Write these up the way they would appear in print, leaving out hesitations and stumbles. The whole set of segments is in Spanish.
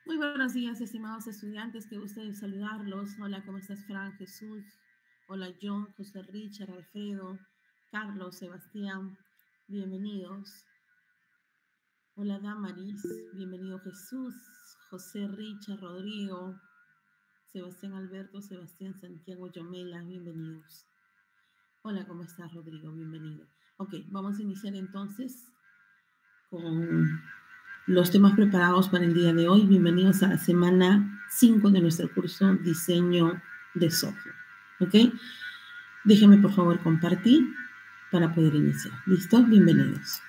Muy buenos días, estimados estudiantes. Qué gusto de saludarlos. Hola, ¿cómo estás, Fran, Jesús? Hola, John, José Richard, Alfredo, Carlos, Sebastián. Bienvenidos. Hola, Damaris. Bienvenido, Jesús, José Richard, Rodrigo, Sebastián Alberto, Sebastián Santiago, Yomela. Bienvenidos. Hola, ¿cómo estás, Rodrigo? Bienvenido. Ok, vamos a iniciar entonces con los temas preparados para el día de hoy. Bienvenidos a la semana 5 de nuestro curso Diseño de Software. ¿Ok? Déjenme por favor compartir para poder iniciar. ¿Listo? Bienvenidos.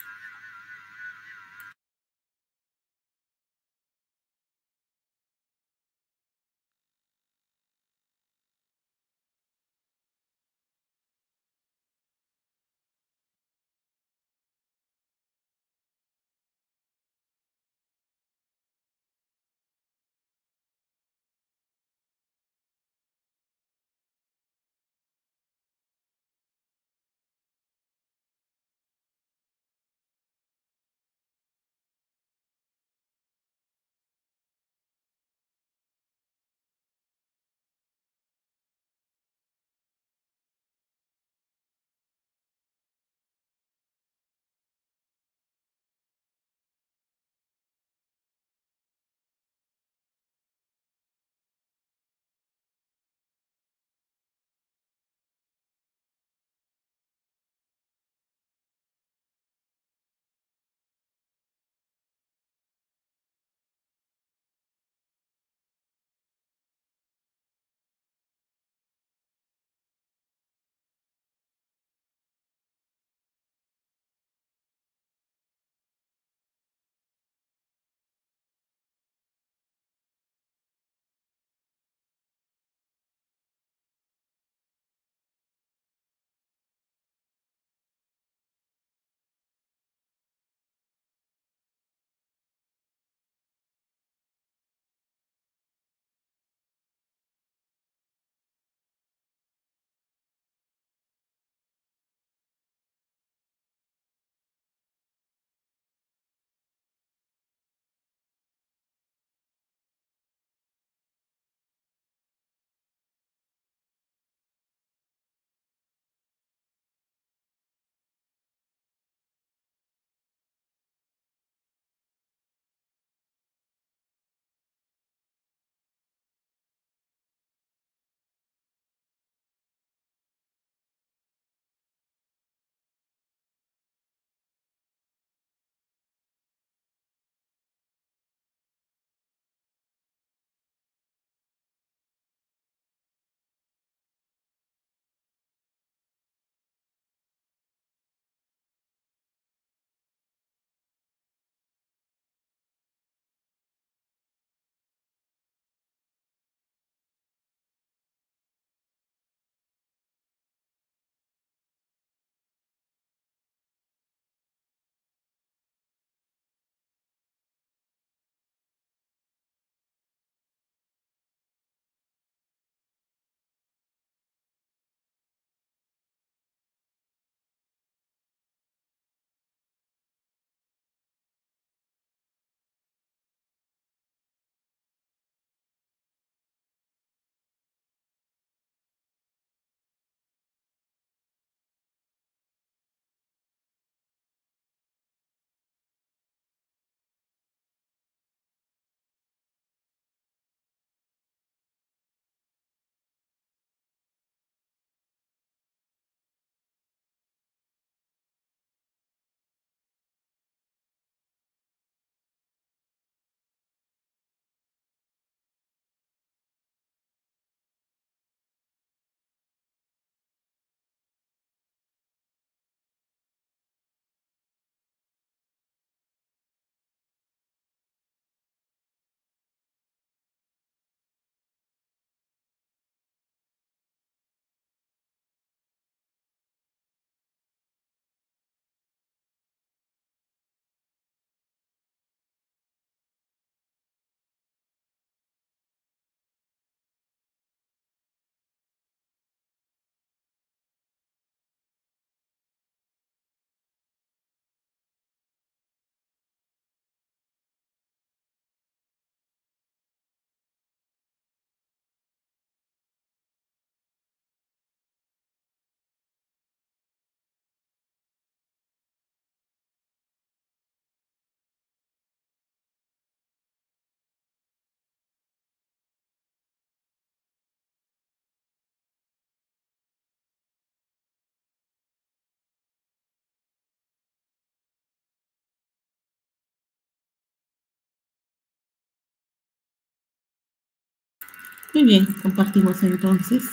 Muy bien, compartimos entonces.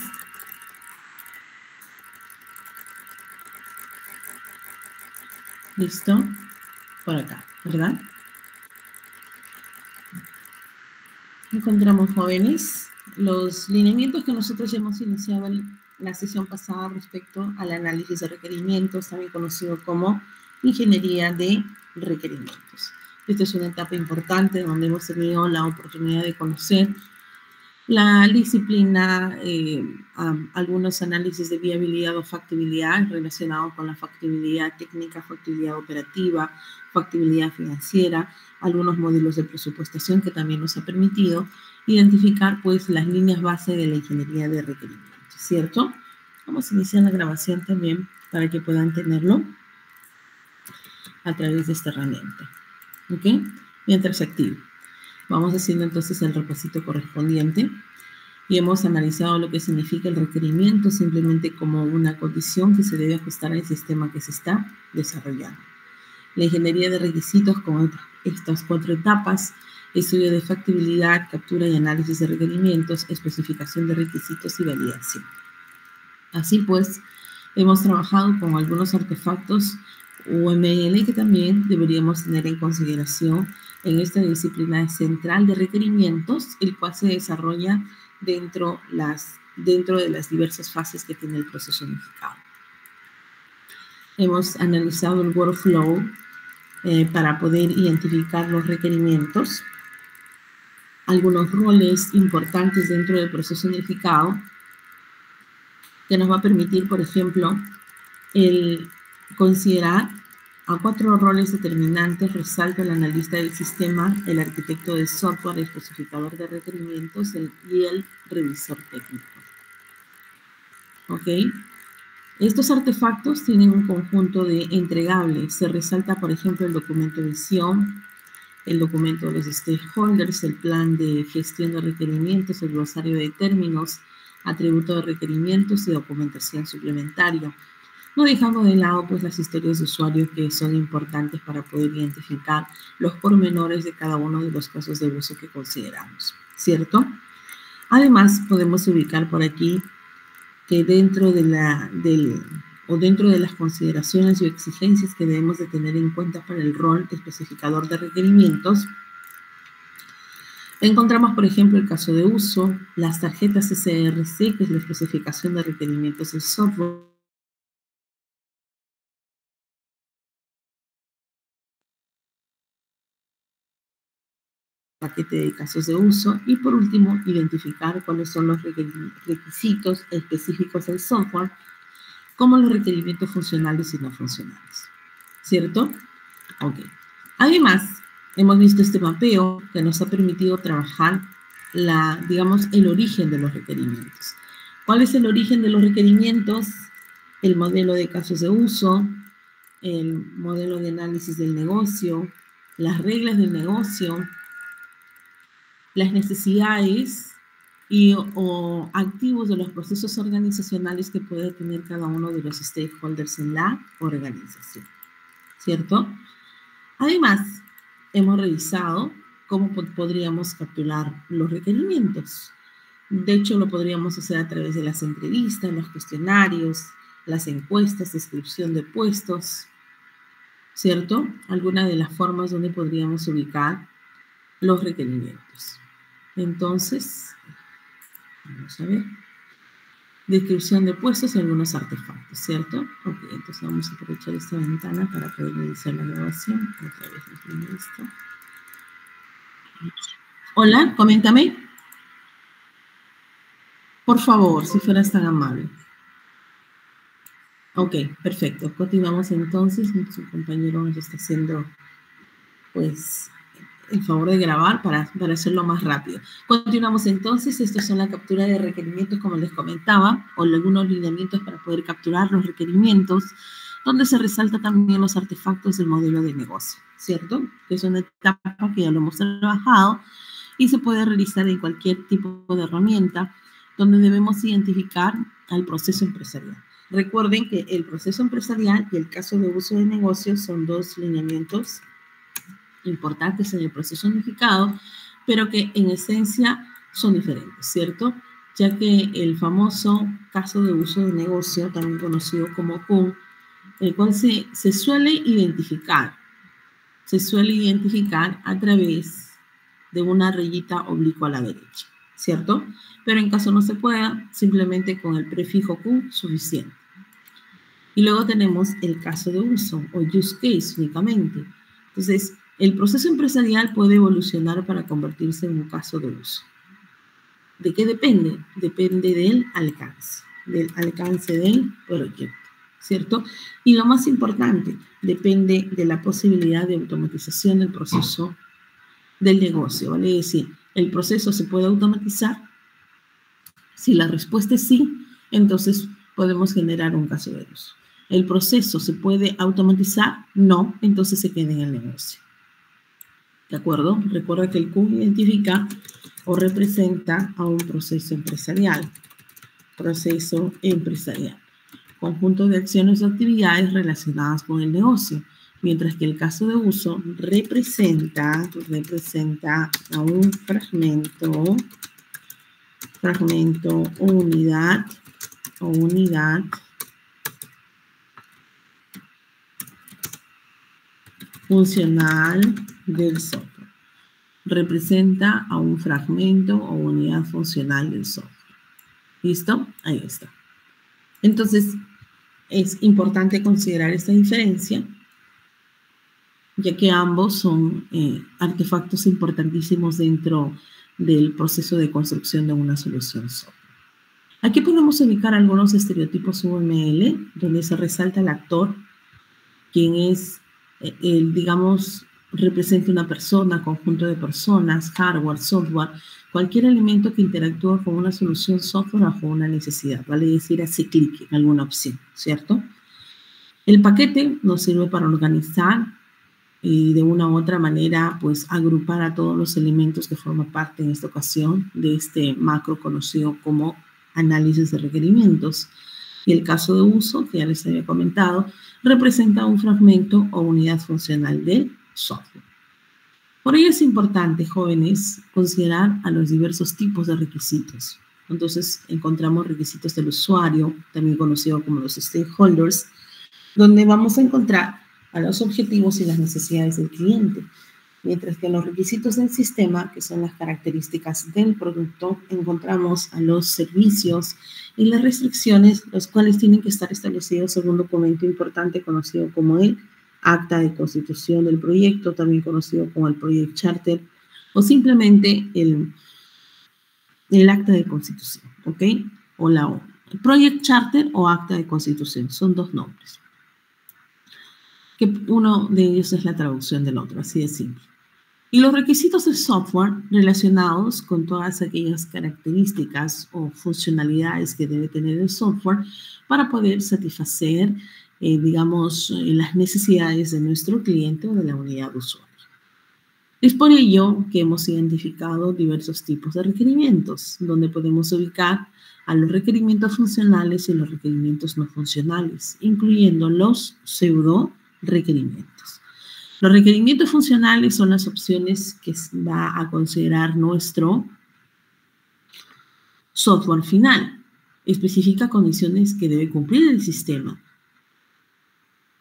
Listo. Por acá, ¿verdad? Encontramos, jóvenes, los lineamientos que nosotros ya hemos iniciado en la sesión pasada respecto al análisis de requerimientos, también conocido como ingeniería de requerimientos. Esta es una etapa importante donde hemos tenido la oportunidad de conocer la disciplina, algunos análisis de viabilidad o factibilidad relacionados con la factibilidad técnica, factibilidad operativa, factibilidad financiera, algunos modelos de presupuestación que también nos ha permitido identificar pues las líneas base de la ingeniería de requerimientos, ¿cierto? Vamos a iniciar la grabación también para que puedan tenerlo a través de esta herramienta, ¿ok? Mientras se activa. Vamos haciendo entonces el repasito correspondiente y hemos analizado lo que significa el requerimiento simplemente como una condición que se debe ajustar al sistema que se está desarrollando. La ingeniería de requisitos con estas 4 etapas: estudio de factibilidad, captura y análisis de requerimientos, especificación de requisitos y validación. Así pues, hemos trabajado con algunos artefactos UML que también deberíamos tener en consideración en esta disciplina central de requerimientos, el cual se desarrolla dentro de las diversas fases que tiene el proceso unificado. Hemos analizado el workflow para poder identificar los requerimientos, algunos roles importantes dentro del proceso unificado, que nos va a permitir, por ejemplo, el considerar a 4 roles determinantes. Resalta el analista del sistema, el arquitecto de software, el especificador de requerimientos y el revisor técnico. ¿Ok? Estos artefactos tienen un conjunto de entregables. Se resalta, por ejemplo, el documento de visión, el documento de los stakeholders, el plan de gestión de requerimientos, el glosario de términos, atributo de requerimientos y documentación suplementaria. No dejando de lado pues las historias de usuario que son importantes para poder identificar los pormenores de cada uno de los casos de uso que consideramos, ¿cierto? Además, podemos ubicar por aquí que dentro de las consideraciones y exigencias que debemos de tener en cuenta para el rol especificador de requerimientos, encontramos, por ejemplo, el caso de uso, las tarjetas SRC, que es la especificación de requerimientos del software, paquete de casos de uso, y por último, identificar cuáles son los requisitos específicos del software, como los requerimientos funcionales y no funcionales, ¿cierto? Ok. Además, hemos visto este mapeo que nos ha permitido trabajar el origen de los requerimientos. ¿Cuál es el origen de los requerimientos? El modelo de casos de uso, el modelo de análisis del negocio, las reglas del negocio, las necesidades o activos de los procesos organizacionales que puede tener cada uno de los stakeholders en la organización, ¿cierto? Además, hemos revisado cómo podríamos capturar los requerimientos. De hecho, lo podríamos hacer a través de las entrevistas, los cuestionarios, las encuestas, descripción de puestos, ¿cierto? Algunas de las formas donde podríamos ubicar los requerimientos. Entonces, vamos a ver. Descripción de puestos y algunos artefactos, ¿cierto? Ok, entonces vamos a aprovechar esta ventana para poder iniciar la grabación. Otra vez imprimo esto. Hola, coméntame. Por favor, si fueras tan amable. Ok, perfecto. Continuamos entonces. Su compañero nos está haciendo, pues, el favor de grabar para hacerlo más rápido. Continuamos entonces. Estos son la captura de requerimientos, como les comentaba, o algunos lineamientos para poder capturar los requerimientos, donde se resalta también los artefactos del modelo de negocio, ¿cierto? Que es una etapa que ya lo hemos trabajado y se puede realizar en cualquier tipo de herramienta donde debemos identificar al proceso empresarial. Recuerden que el proceso empresarial y el caso de uso de negocio son 2 lineamientos importantes en el proceso unificado, pero que en esencia son diferentes, ¿cierto? Ya que el famoso caso de uso de negocio, también conocido como CUN, el cual se suele identificar a través de una rayita oblicua a la derecha, ¿cierto? Pero en caso no se pueda, simplemente con el prefijo Q suficiente. Y luego tenemos el caso de uso o use case únicamente. Entonces, el proceso empresarial puede evolucionar para convertirse en un caso de uso. ¿De qué depende? Depende del alcance del proyecto, ¿cierto? Y lo más importante, depende de la posibilidad de automatización del proceso del negocio, ¿vale? Es decir, ¿el proceso se puede automatizar? Si la respuesta es sí, entonces podemos generar un caso de uso. ¿El proceso se puede automatizar? No, entonces se queda en el negocio. ¿De acuerdo? Recuerda que el Q identifica o representa a un proceso empresarial. Proceso empresarial. Conjunto de acciones o actividades relacionadas con el negocio. Mientras que el caso de uso representa a un fragmento, unidad funcional del software. Representa a un fragmento o unidad funcional del software. ¿Listo? Ahí está. Entonces, es importante considerar esta diferencia, ya que ambos son artefactos importantísimos dentro del proceso de construcción de una solución software. Aquí podemos ubicar algunos estereotipos UML, donde se resalta el actor, quien es, digamos, representa una persona, conjunto de personas, hardware, software, cualquier elemento que interactúa con una solución software bajo una necesidad, vale decir, hace clic en alguna opción, ¿cierto? El paquete nos sirve para organizar y de una u otra manera, pues, agrupar a todos los elementos que forman parte en esta ocasión de este macro conocido como análisis de requerimientos. Y el caso de uso, que ya les había comentado, representa un fragmento o unidad funcional del software. Por ello es importante, jóvenes, considerar a los diversos tipos de requisitos. Entonces, encontramos requisitos del usuario, también conocido como los stakeholders, donde vamos a encontrar a los objetivos y las necesidades del cliente. Mientras que en los requisitos del sistema, que son las características del producto, encontramos a los servicios y las restricciones, los cuales tienen que estar establecidos en un documento importante conocido como el acta de constitución del proyecto, también conocido como el Project Charter, o simplemente el acta de constitución, ¿ok? O la O. El Project Charter o acta de constitución, son dos nombres. Que uno de ellos es la traducción del otro, así de simple. Y los requisitos del software relacionados con todas aquellas características o funcionalidades que debe tener el software para poder satisfacer, digamos, las necesidades de nuestro cliente o de la unidad de usuario. Es por ello que hemos identificado diversos tipos de requerimientos, donde podemos ubicar a los requerimientos funcionales y los requerimientos no funcionales, incluyendo los pseudo requerimientos. Los requerimientos funcionales son las opciones que va a considerar nuestro software final. Especifica condiciones que debe cumplir el sistema.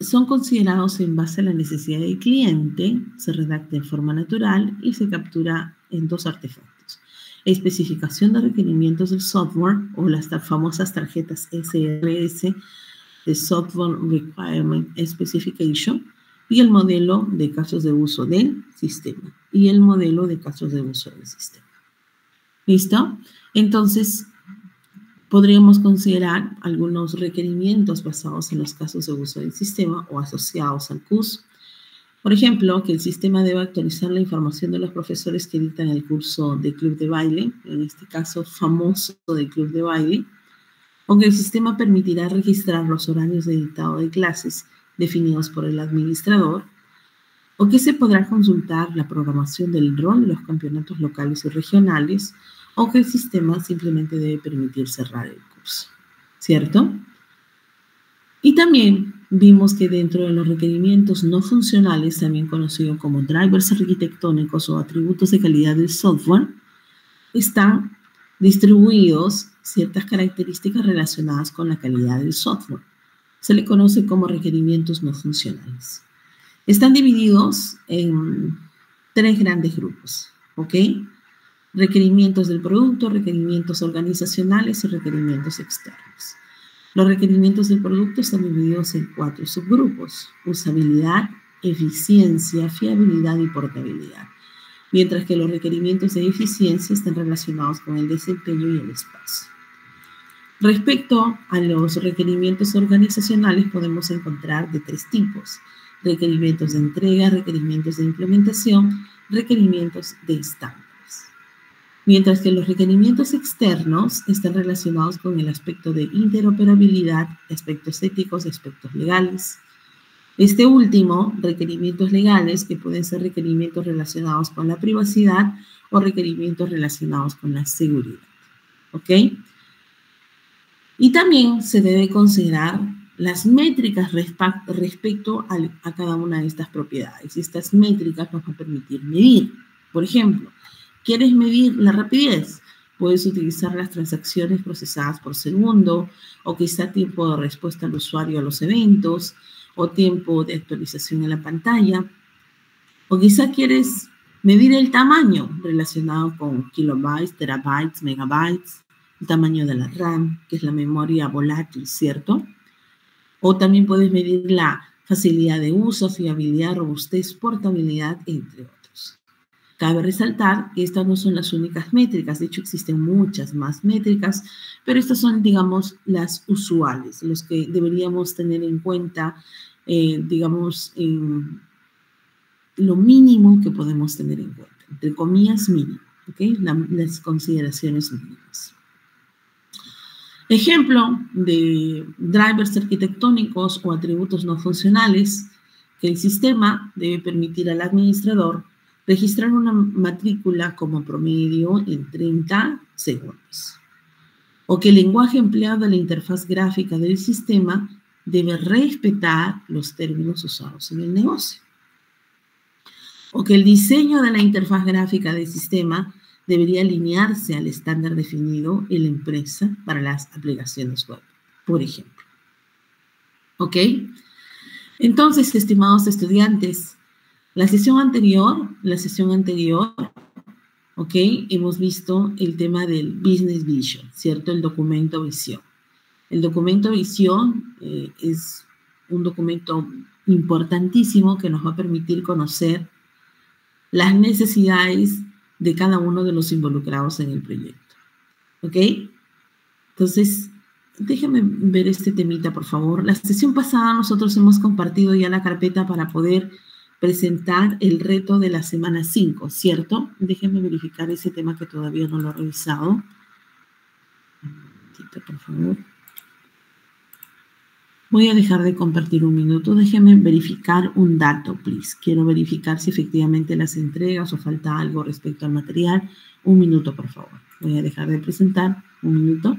Son considerados en base a la necesidad del cliente, se redacta en forma natural y se captura en dos artefactos. Especificación de requerimientos del software o las famosas tarjetas SRS de Software Requirement Specification, y el modelo de casos de uso del sistema. ¿Listo? Entonces, podríamos considerar algunos requerimientos basados en los casos de uso del sistema o asociados al curso. Por ejemplo, que el sistema debe actualizar la información de los profesores que dictan el curso de club de baile, en este caso famoso de club de baile, o que el sistema permitirá registrar los horarios de dictado de clases definidos por el administrador, o que se podrá consultar la programación del rol de los campeonatos locales y regionales, o que el sistema simplemente debe permitir cerrar el curso, ¿cierto? Y también vimos que dentro de los requerimientos no funcionales, también conocidos como drivers arquitectónicos o atributos de calidad del software, están distribuidos ciertas características relacionadas con la calidad del software. Se le conoce como requerimientos no funcionales. Están divididos en tres grandes grupos, ¿ok? Requerimientos del producto, requerimientos organizacionales y requerimientos externos. Los requerimientos del producto están divididos en 4 subgrupos: usabilidad, eficiencia, fiabilidad y portabilidad, mientras que los requerimientos de eficiencia están relacionados con el desempeño y el espacio. Respecto a los requerimientos organizacionales, podemos encontrar de 3 tipos: requerimientos de entrega, requerimientos de implementación, requerimientos de estándares. Mientras que los requerimientos externos están relacionados con el aspecto de interoperabilidad, aspectos éticos, aspectos legales. Este último, requerimientos legales, que pueden ser requerimientos relacionados con la privacidad o requerimientos relacionados con la seguridad. ¿Ok? Y también se debe considerar las métricas respecto a cada una de estas propiedades. Y estas métricas nos van a permitir medir. Por ejemplo, ¿quieres medir la rapidez? Puedes utilizar las transacciones procesadas por segundo, o quizá tiempo de respuesta al usuario a los eventos, o tiempo de actualización en la pantalla. O quizá quieres medir el tamaño relacionado con kilobytes, terabytes, megabytes, el tamaño de la RAM, que es la memoria volátil, ¿cierto? O también puedes medir la facilidad de uso, fiabilidad, robustez, portabilidad, entre otros. Cabe resaltar que estas no son las únicas métricas, de hecho existen muchas más métricas, pero estas son, digamos, las usuales, los que deberíamos tener en cuenta, digamos, en lo mínimo que podemos tener en cuenta, entre comillas mínimo, ¿ok? Las consideraciones mínimas. Ejemplo de drivers arquitectónicos o atributos no funcionales: que el sistema debe permitir al administrador registrar una matrícula como promedio en 30 segundos. O que el lenguaje empleado en la interfaz gráfica del sistema debe respetar los términos usados en el negocio. O que el diseño de la interfaz gráfica del sistema debería alinearse al estándar definido en la empresa para las aplicaciones web, por ejemplo. ¿Ok? Entonces, estimados estudiantes, la sesión anterior, ¿ok? Hemos visto el tema del Business Vision, ¿cierto? El documento visión. El documento visión es un documento importantísimo que nos va a permitir conocer las necesidades de cada uno de los involucrados en el proyecto. ¿Ok? Entonces, déjenme ver este temita, por favor. La sesión pasada nosotros hemos compartido ya la carpeta para poder presentar el reto de la semana 5, ¿cierto? Déjenme verificar ese tema que todavía no lo he revisado. Un momentito, por favor. Voy a dejar de compartir un minuto. Déjenme verificar un dato, please. Quiero verificar si efectivamente las entregas o falta algo respecto al material. Un minuto, por favor. Voy a dejar de presentar. Un minuto.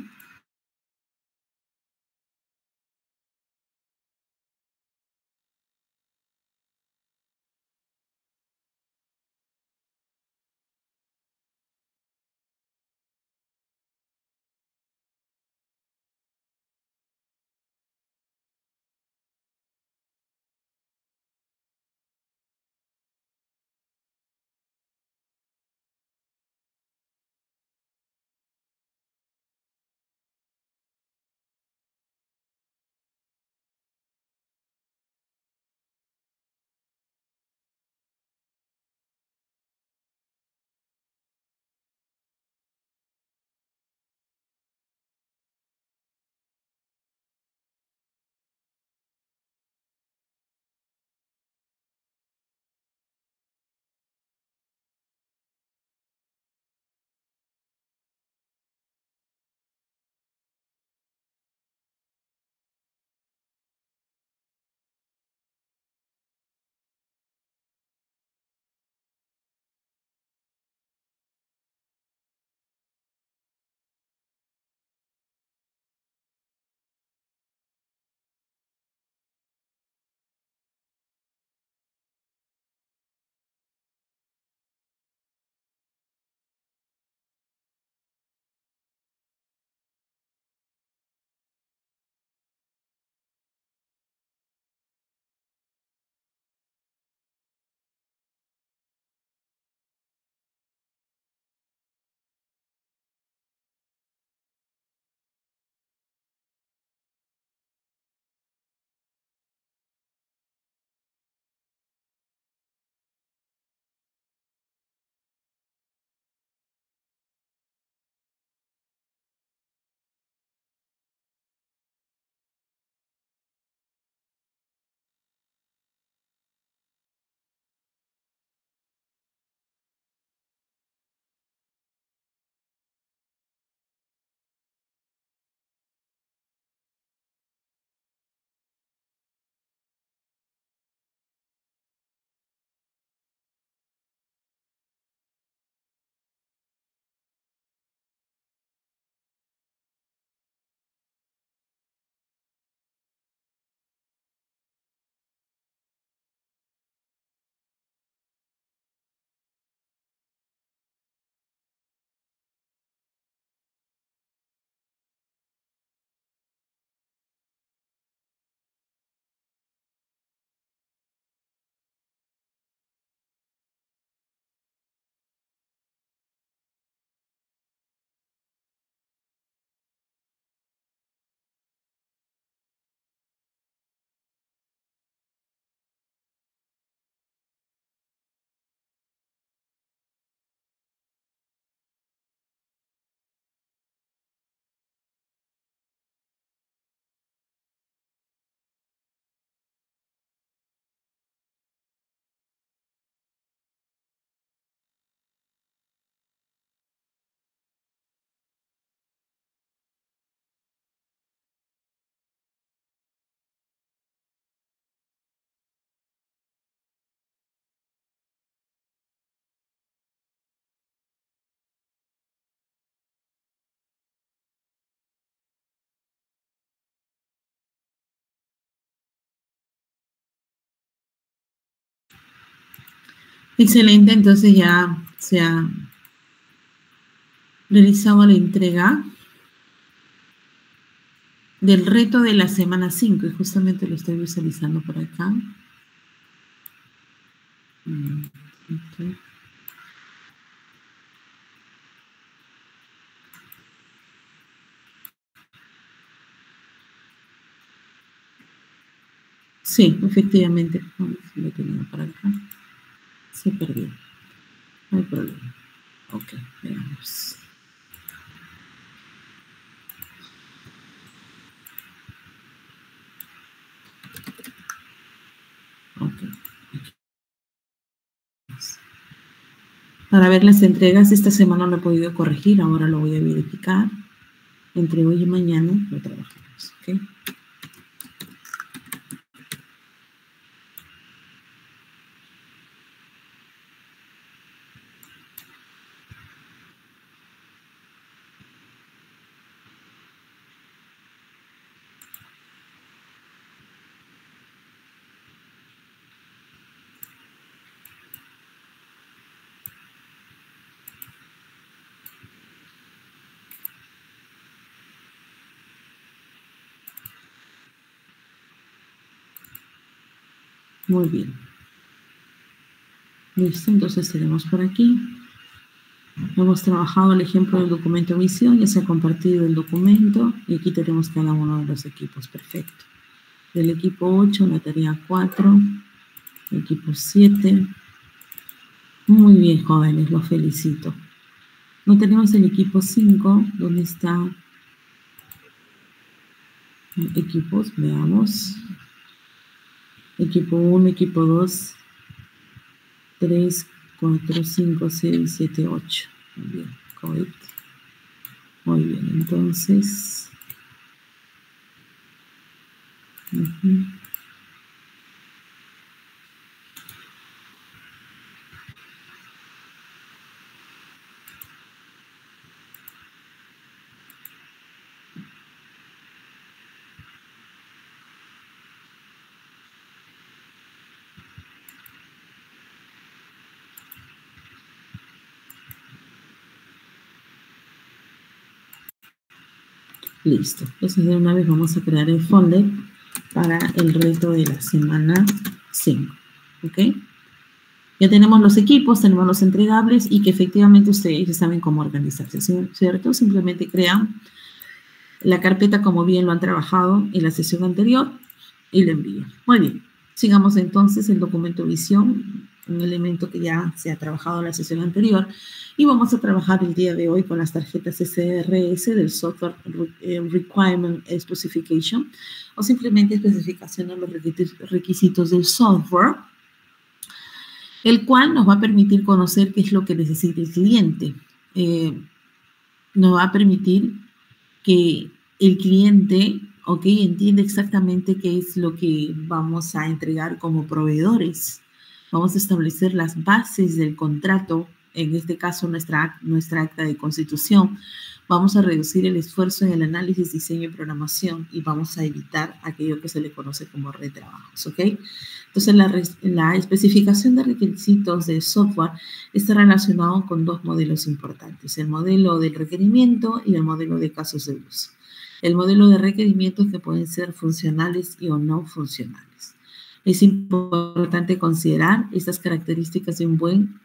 Excelente, entonces ya se ha realizado la entrega del reto de la semana 5 y justamente lo estoy visualizando por acá. Okay. Sí, efectivamente. Lo tenía por acá. Se perdió. No hay problema. Ok, veamos. Ok. Para ver las entregas, esta semana lo he podido corregir, ahora lo voy a verificar. Entre hoy y mañana lo trabajamos. ¿Ok? Muy bien. Listo, entonces tenemos por aquí. Hemos trabajado el ejemplo del documento visión, ya se ha compartido el documento y aquí tenemos cada uno de los equipos. Perfecto. Del equipo 8, la tarea 4, el equipo 7. Muy bien, jóvenes, los felicito. No tenemos el equipo 5, ¿dónde está? Equipos, veamos. Equipo 1, equipo 2, 3, 4, 5, 6, 7, 8. Muy bien, correcto. Muy bien, entonces. Listo. Entonces de una vez vamos a crear el folder para el reto de la semana 5. ¿Ok? Ya tenemos los equipos, tenemos los entregables y que efectivamente ustedes ya saben cómo organizarse, ¿cierto? Simplemente crean la carpeta como bien lo han trabajado en la sesión anterior y lo envían. Muy bien. Sigamos entonces el documento visión, un elemento que ya se ha trabajado en la sesión anterior, y vamos a trabajar el día de hoy con las tarjetas SRS del Software Requirement Specification, o simplemente especificación de los requisitos del software, el cual nos va a permitir conocer qué es lo que necesita el cliente. Nos va a permitir que el cliente, ok, entiende exactamente qué es lo que vamos a entregar como proveedores. Vamos a establecer las bases del contrato, en este caso nuestra acta de constitución. Vamos a reducir el esfuerzo en el análisis, diseño y programación y vamos a evitar aquello que se le conoce como retrabajos, ¿ok? Entonces, la especificación de requisitos de software está relacionado con dos modelos importantes, el modelo del requerimiento y el modelo de casos de uso. El modelo de requerimientos que pueden ser funcionales y o no funcionales. Es importante considerar estas características de un buen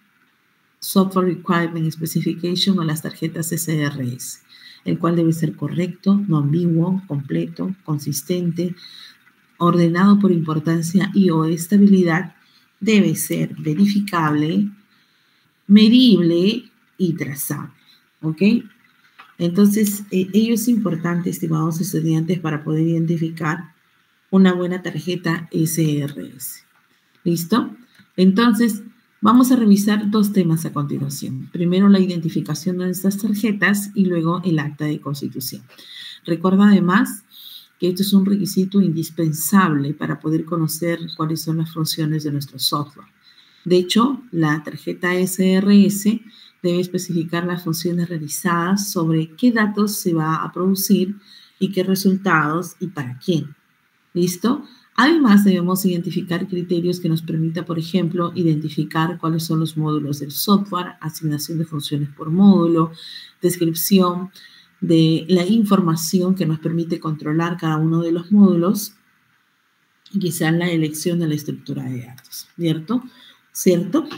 Software Requirement Specification o las tarjetas SRS, el cual debe ser correcto, no ambiguo, completo, consistente, ordenado por importancia y o estabilidad, debe ser verificable, medible y trazable. ¿Ok? Entonces, ello es importante, estimados estudiantes, para poder identificar una buena tarjeta SRS. ¿Listo? Entonces, vamos a revisar dos temas a continuación. Primero, la identificación de estas tarjetas y luego el acta de constitución. Recuerda además que esto es un requisito indispensable para poder conocer cuáles son las funciones de nuestro software. De hecho, la tarjeta SRS debe especificar las funciones realizadas, sobre qué datos se va a producir y qué resultados y para quién. ¿Listo? Además, debemos identificar criterios que nos permita, por ejemplo, identificar cuáles son los módulos del software, asignación de funciones por módulo, descripción de la información que nos permite controlar cada uno de los módulos y quizá la elección de la estructura de datos, ¿cierto? ¿Cierto?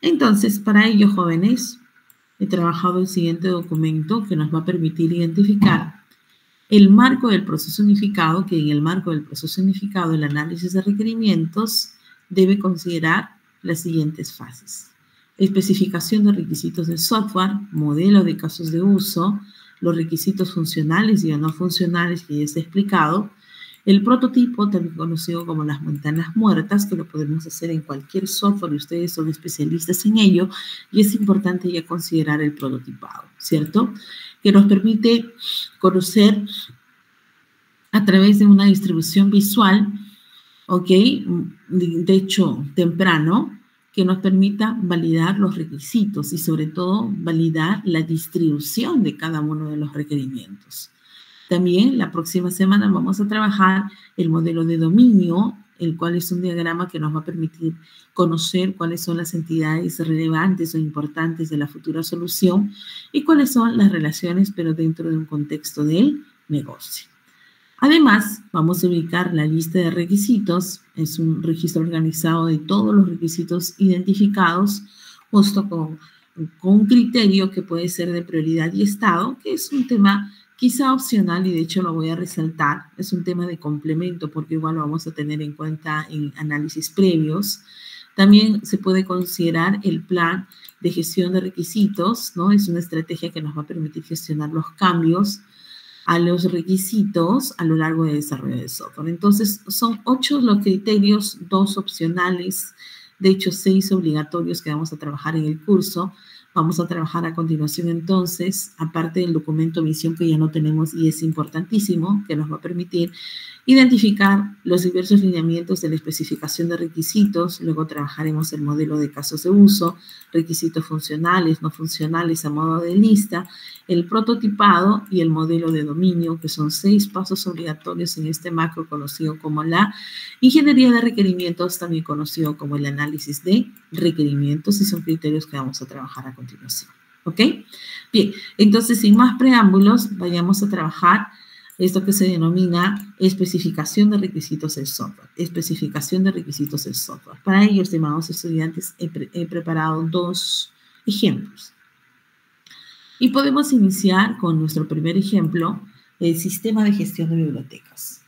Entonces, para ello, jóvenes, he trabajado el siguiente documento que nos va a permitir identificar el marco del proceso unificado, que en el marco del proceso unificado el análisis de requerimientos debe considerar las siguientes fases. Especificación de requisitos del software, modelo de casos de uso, los requisitos funcionales y o no funcionales que ya está explicado, el prototipo, también conocido como las ventanas muertas, que lo podemos hacer en cualquier software y ustedes son especialistas en ello, y es importante ya considerar el prototipado, ¿cierto? Que nos permite conocer a través de una distribución visual, ¿ok? De hecho, temprano, que nos permita validar los requisitos y sobre todo validar la distribución de cada uno de los requerimientos. También la próxima semana vamos a trabajar el modelo de dominio, el cual es un diagrama que nos va a permitir conocer cuáles son las entidades relevantes o importantes de la futura solución y cuáles son las relaciones, pero dentro de un contexto del negocio. Además, vamos a ubicar la lista de requisitos, es un registro organizado de todos los requisitos identificados, justo con un criterio que puede ser de prioridad y estado, que es un tema quizá opcional y de hecho lo voy a resaltar, es un tema de complemento porque igual lo vamos a tener en cuenta en análisis previos. También se puede considerar el plan de gestión de requisitos, ¿no? Es una estrategia que nos va a permitir gestionar los cambios a los requisitos a lo largo del desarrollo del software. Entonces, son 8 los criterios, 2 opcionales, de hecho 6 obligatorios que vamos a trabajar en el curso. Vamos a trabajar a continuación entonces, aparte del documento misión que ya no tenemos y es importantísimo, que nos va a permitir identificar los diversos lineamientos de la especificación de requisitos, luego trabajaremos el modelo de casos de uso, requisitos funcionales, no funcionales a modo de lista, el prototipado y el modelo de dominio, que son 6 pasos obligatorios en este macro conocido como la ingeniería de requerimientos, también conocido como el análisis de requerimientos, y son criterios que vamos a trabajar a continuación. ¿Ok? Bien, entonces sin más preámbulos, vayamos a trabajar esto que se denomina especificación de requisitos del software. Especificación de requisitos del software. Para ello, estimados estudiantes, he preparado 2 ejemplos. Y podemos iniciar con nuestro primer ejemplo, el sistema de gestión de bibliotecas,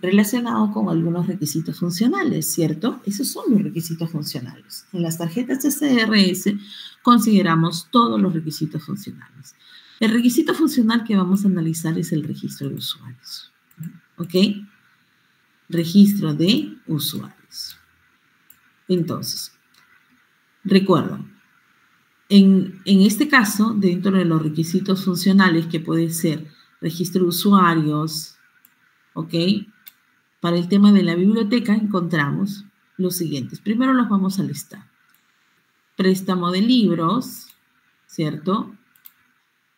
relacionado con algunos requisitos funcionales, ¿cierto? Esos son los requisitos funcionales. En las tarjetas CRS consideramos todos los requisitos funcionales. El requisito funcional que vamos a analizar es el registro de usuarios. ¿Ok? Registro de usuarios. Entonces, recuerda, en este caso, dentro de los requisitos funcionales, que puede ser registro de usuarios, ¿ok? Para el tema de la biblioteca encontramos los siguientes. Primero los vamos a listar. Préstamo de libros, ¿cierto?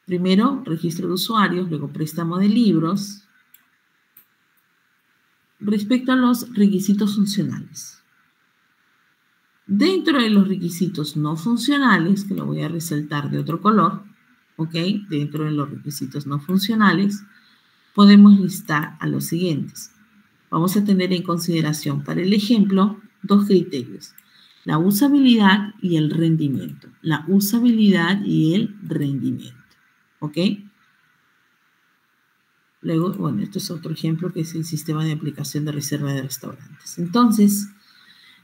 Primero, registro de usuarios, luego préstamo de libros. Respecto a los requisitos funcionales. Dentro de los requisitos no funcionales, que lo voy a resaltar de otro color, ¿ok? Dentro de los requisitos no funcionales, podemos listar a los siguientes. Vamos a tener en consideración, para el ejemplo, 2 criterios. La usabilidad y el rendimiento. La usabilidad y el rendimiento. ¿Ok? Luego, bueno, esto es otro ejemplo que es el sistema de aplicación de reserva de restaurantes. Entonces,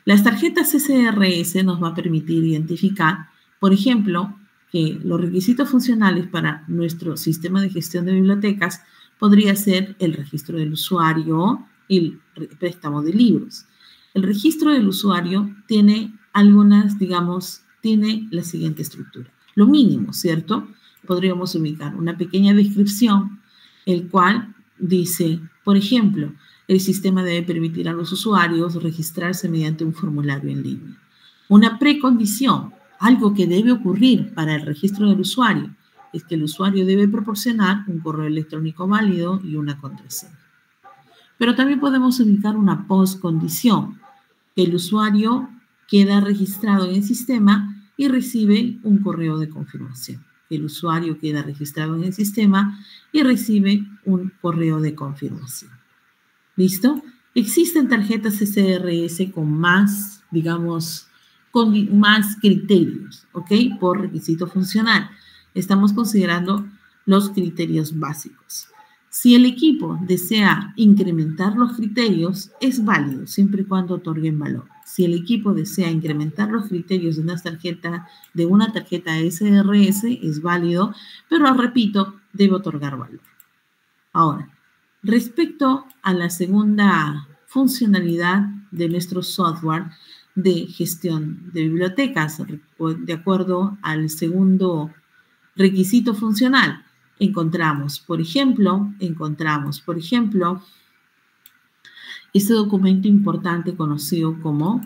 las tarjetas CRS nos va a permitir identificar, por ejemplo, que los requisitos funcionales para nuestro sistema de gestión de bibliotecas podría ser el registro del usuario y el préstamo de libros. El registro del usuario tiene algunas, digamos, tiene la siguiente estructura. Lo mínimo, ¿cierto? Podríamos ubicar una pequeña descripción, el cual dice, por ejemplo, el sistema debe permitir a los usuarios registrarse mediante un formulario en línea. Una precondición, algo que debe ocurrir para el registro del usuario, es que el usuario debe proporcionar un correo electrónico válido y una contraseña. Pero también podemos ubicar una postcondición, que el usuario queda registrado en el sistema y recibe un correo de confirmación. El usuario queda registrado en el sistema y recibe un correo de confirmación. ¿Listo? Existen tarjetas SRS con más, digamos, con más criterios, ¿ok? Por requisito funcional. Estamos considerando los criterios básicos. Si el equipo desea incrementar los criterios, es válido siempre y cuando otorguen valor. Si el equipo desea incrementar los criterios de una tarjeta SRS, es válido, pero repito, debe otorgar valor. Ahora, respecto a la segunda funcionalidad de nuestro software de gestión de bibliotecas, de acuerdo al segundo requisito funcional, encontramos, por ejemplo, este documento importante conocido como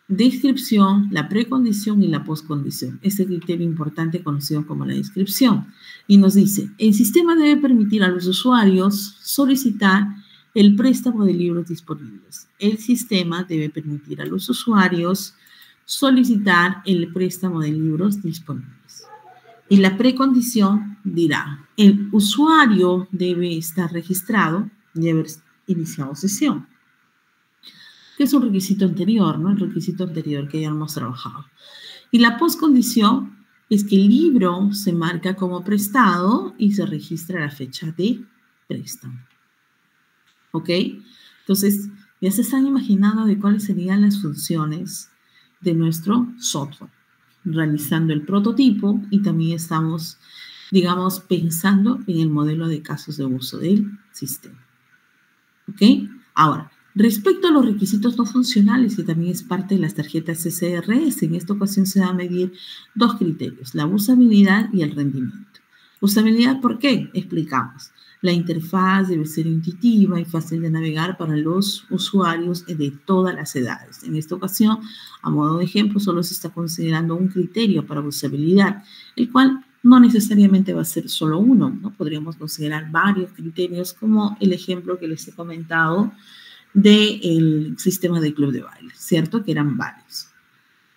descripción, la precondición y la postcondición. Este criterio importante conocido como la descripción. Y nos dice, el sistema debe permitir a los usuarios solicitar el préstamo de libros disponibles. El sistema debe permitir a los usuarios solicitar el préstamo de libros disponibles. Y la precondición dirá, el usuario debe estar registrado y haber iniciado sesión, que es un requisito anterior, ¿no? El requisito anterior que ya hemos trabajado. Y la postcondición es que el libro se marca como prestado y se registra la fecha de préstamo. ¿Ok? Entonces, ya se están imaginando de cuáles serían las funciones de nuestro software, realizando el prototipo y también estamos, digamos, pensando en el modelo de casos de uso del sistema. ¿Ok? Ahora, respecto a los requisitos no funcionales, que también es parte de las tarjetas SRS, en esta ocasión se va a medir dos criterios, la usabilidad y el rendimiento. Usabilidad, ¿por qué? Explicamos. La interfaz debe ser intuitiva y fácil de navegar para los usuarios de todas las edades. En esta ocasión, a modo de ejemplo, solo se está considerando un criterio para usabilidad, el cual no necesariamente va a ser solo uno, ¿no? Podríamos considerar varios criterios, como el ejemplo que les he comentado del sistema de club de baile, ¿cierto? Que eran varios.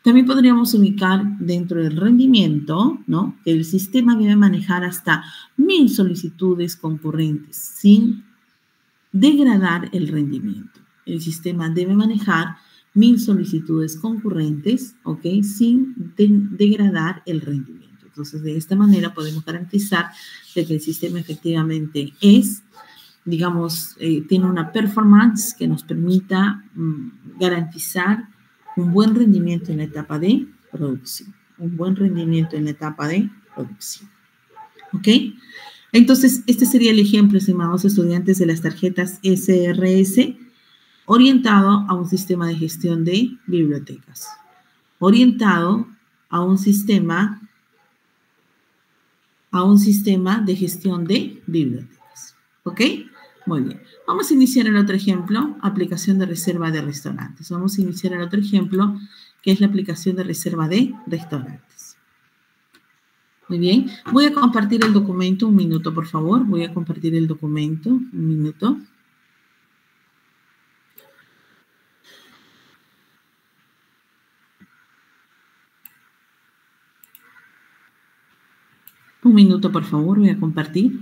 También podríamos ubicar dentro del rendimiento, ¿no? Que el sistema debe manejar hasta 1000 solicitudes concurrentes sin degradar el rendimiento. El sistema debe manejar 1000 solicitudes concurrentes, ¿ok? Sin degradar el rendimiento. Entonces, de esta manera podemos garantizar de que el sistema efectivamente es, digamos, tiene una performance que nos permita garantizar un buen rendimiento en la etapa de producción. Un buen rendimiento en la etapa de producción. ¿Ok? Entonces, este sería el ejemplo, estimados estudiantes, de las tarjetas SRS orientado a un sistema de gestión de bibliotecas. Orientado a un sistema de gestión de bibliotecas. ¿Ok? Muy bien. Vamos a iniciar el otro ejemplo, aplicación de reserva de restaurantes. Vamos a iniciar el otro ejemplo, que es la aplicación de reserva de restaurantes. Muy bien. Voy a compartir el documento, un minuto, por favor. Voy a compartir el documento, un minuto. Un minuto, por favor, voy a compartir.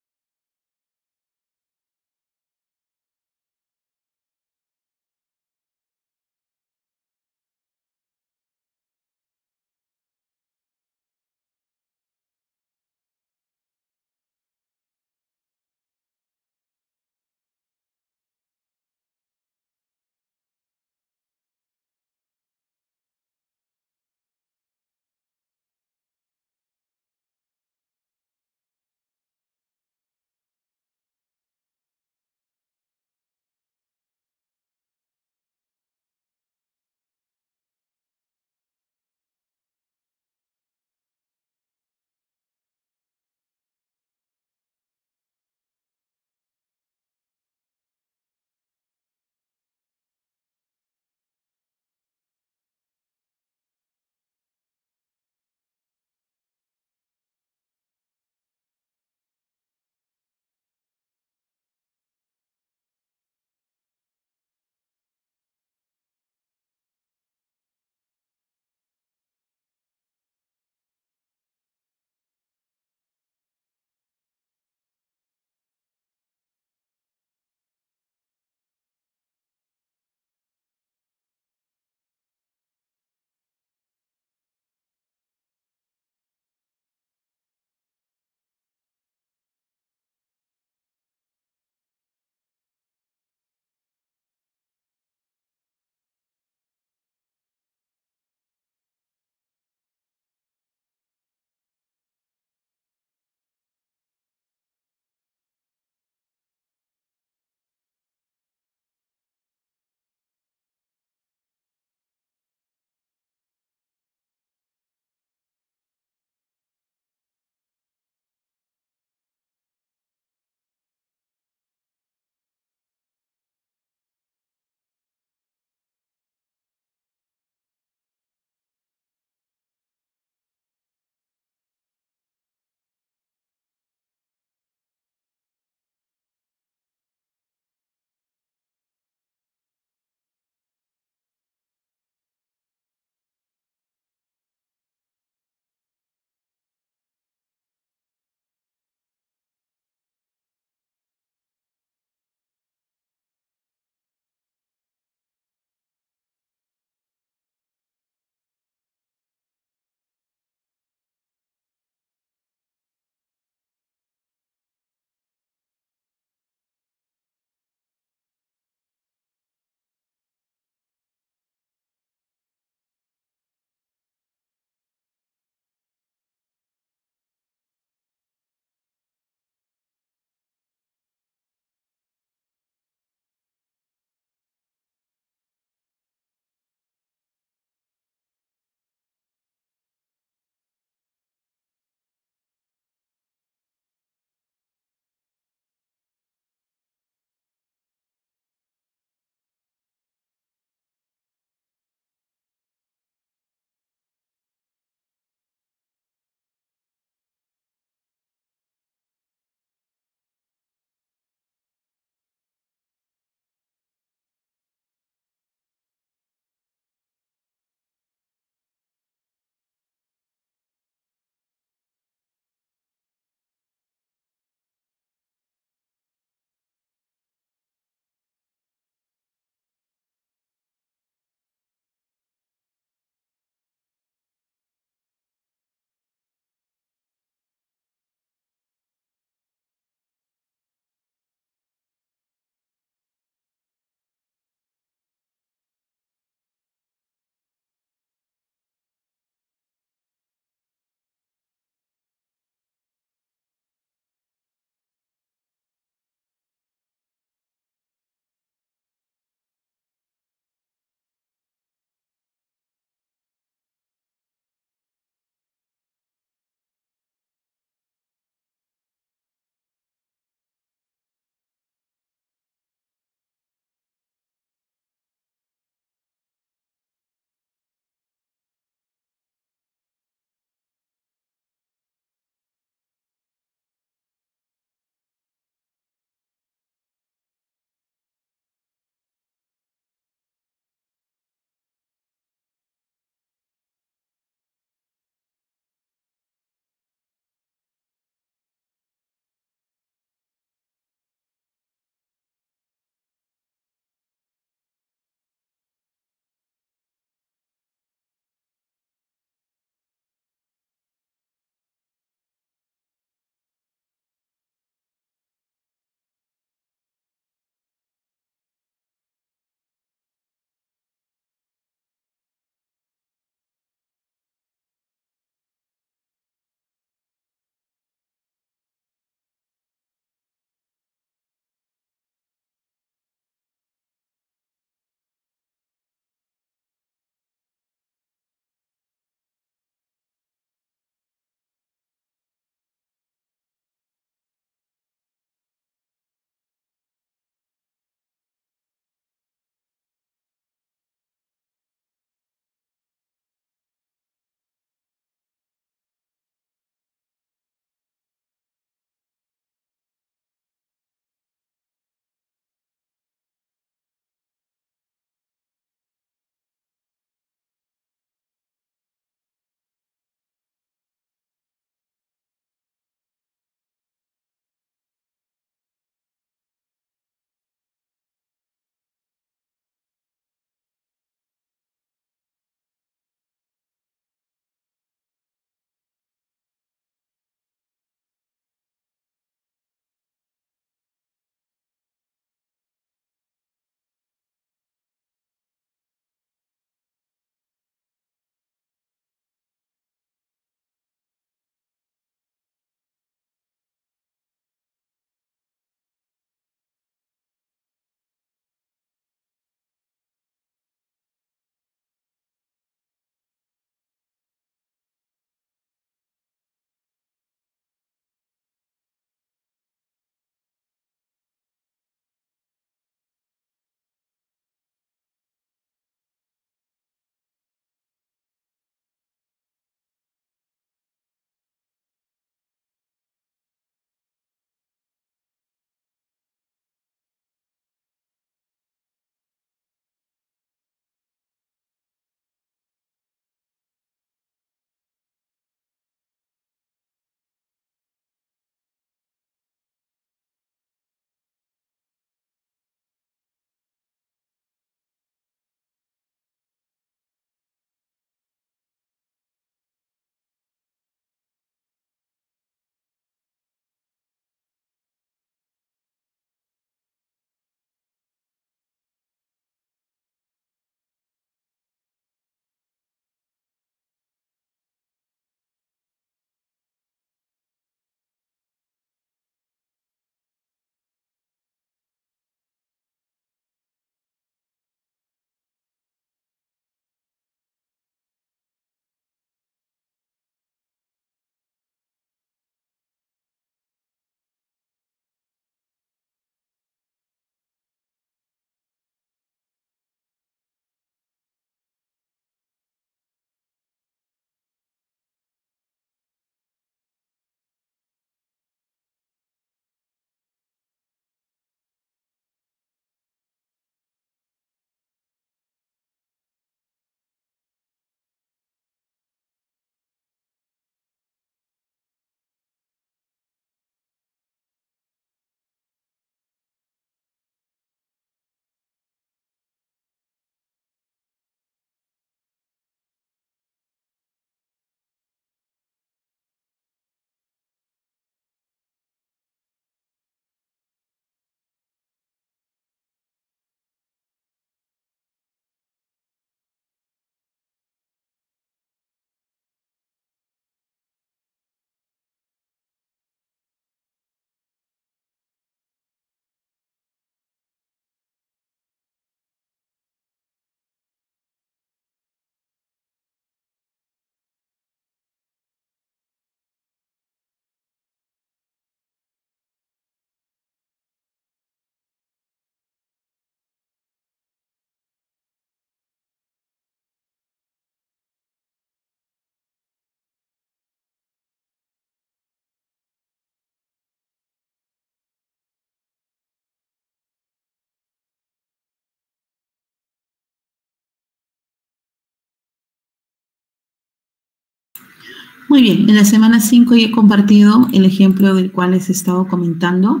Muy bien, en la semana 5 ya he compartido el ejemplo del cual les he estado comentando,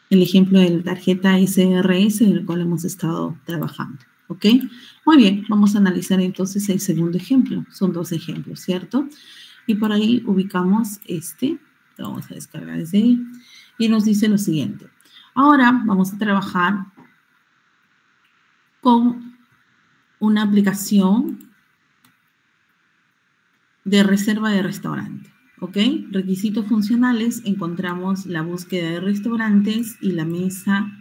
el ejemplo de la tarjeta SRS del cual hemos estado trabajando, ¿ok? Muy bien, vamos a analizar entonces el segundo ejemplo. Son 2 ejemplos, ¿cierto? Y por ahí ubicamos este, lo vamos a descargar desde ahí, y nos dice lo siguiente. Ahora vamos a trabajar con una aplicación de reserva de restaurante, ¿ok? Requisitos funcionales, encontramos la búsqueda de restaurantes y la mesa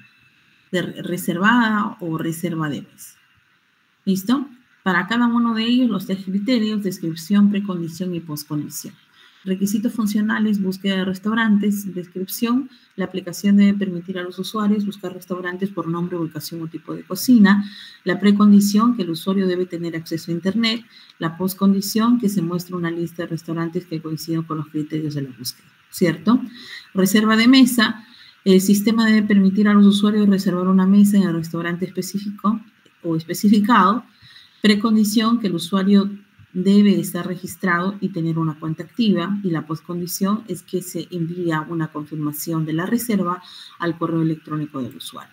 reservada o reserva de mesa. ¿Listo? Para cada uno de ellos, los 3 criterios: descripción, precondición y poscondición. Requisitos funcionales: búsqueda de restaurantes. Descripción: la aplicación debe permitir a los usuarios buscar restaurantes por nombre, ubicación o tipo de cocina. La precondición: que el usuario debe tener acceso a Internet. La poscondición: que se muestra una lista de restaurantes que coinciden con los criterios de la búsqueda, ¿cierto? Reserva de mesa: el sistema debe permitir a los usuarios reservar una mesa en el restaurante específico o especificado. Precondición: que el usuario debe estar registrado y tener una cuenta activa. Y la poscondición es que se envía una confirmación de la reserva al correo electrónico del usuario.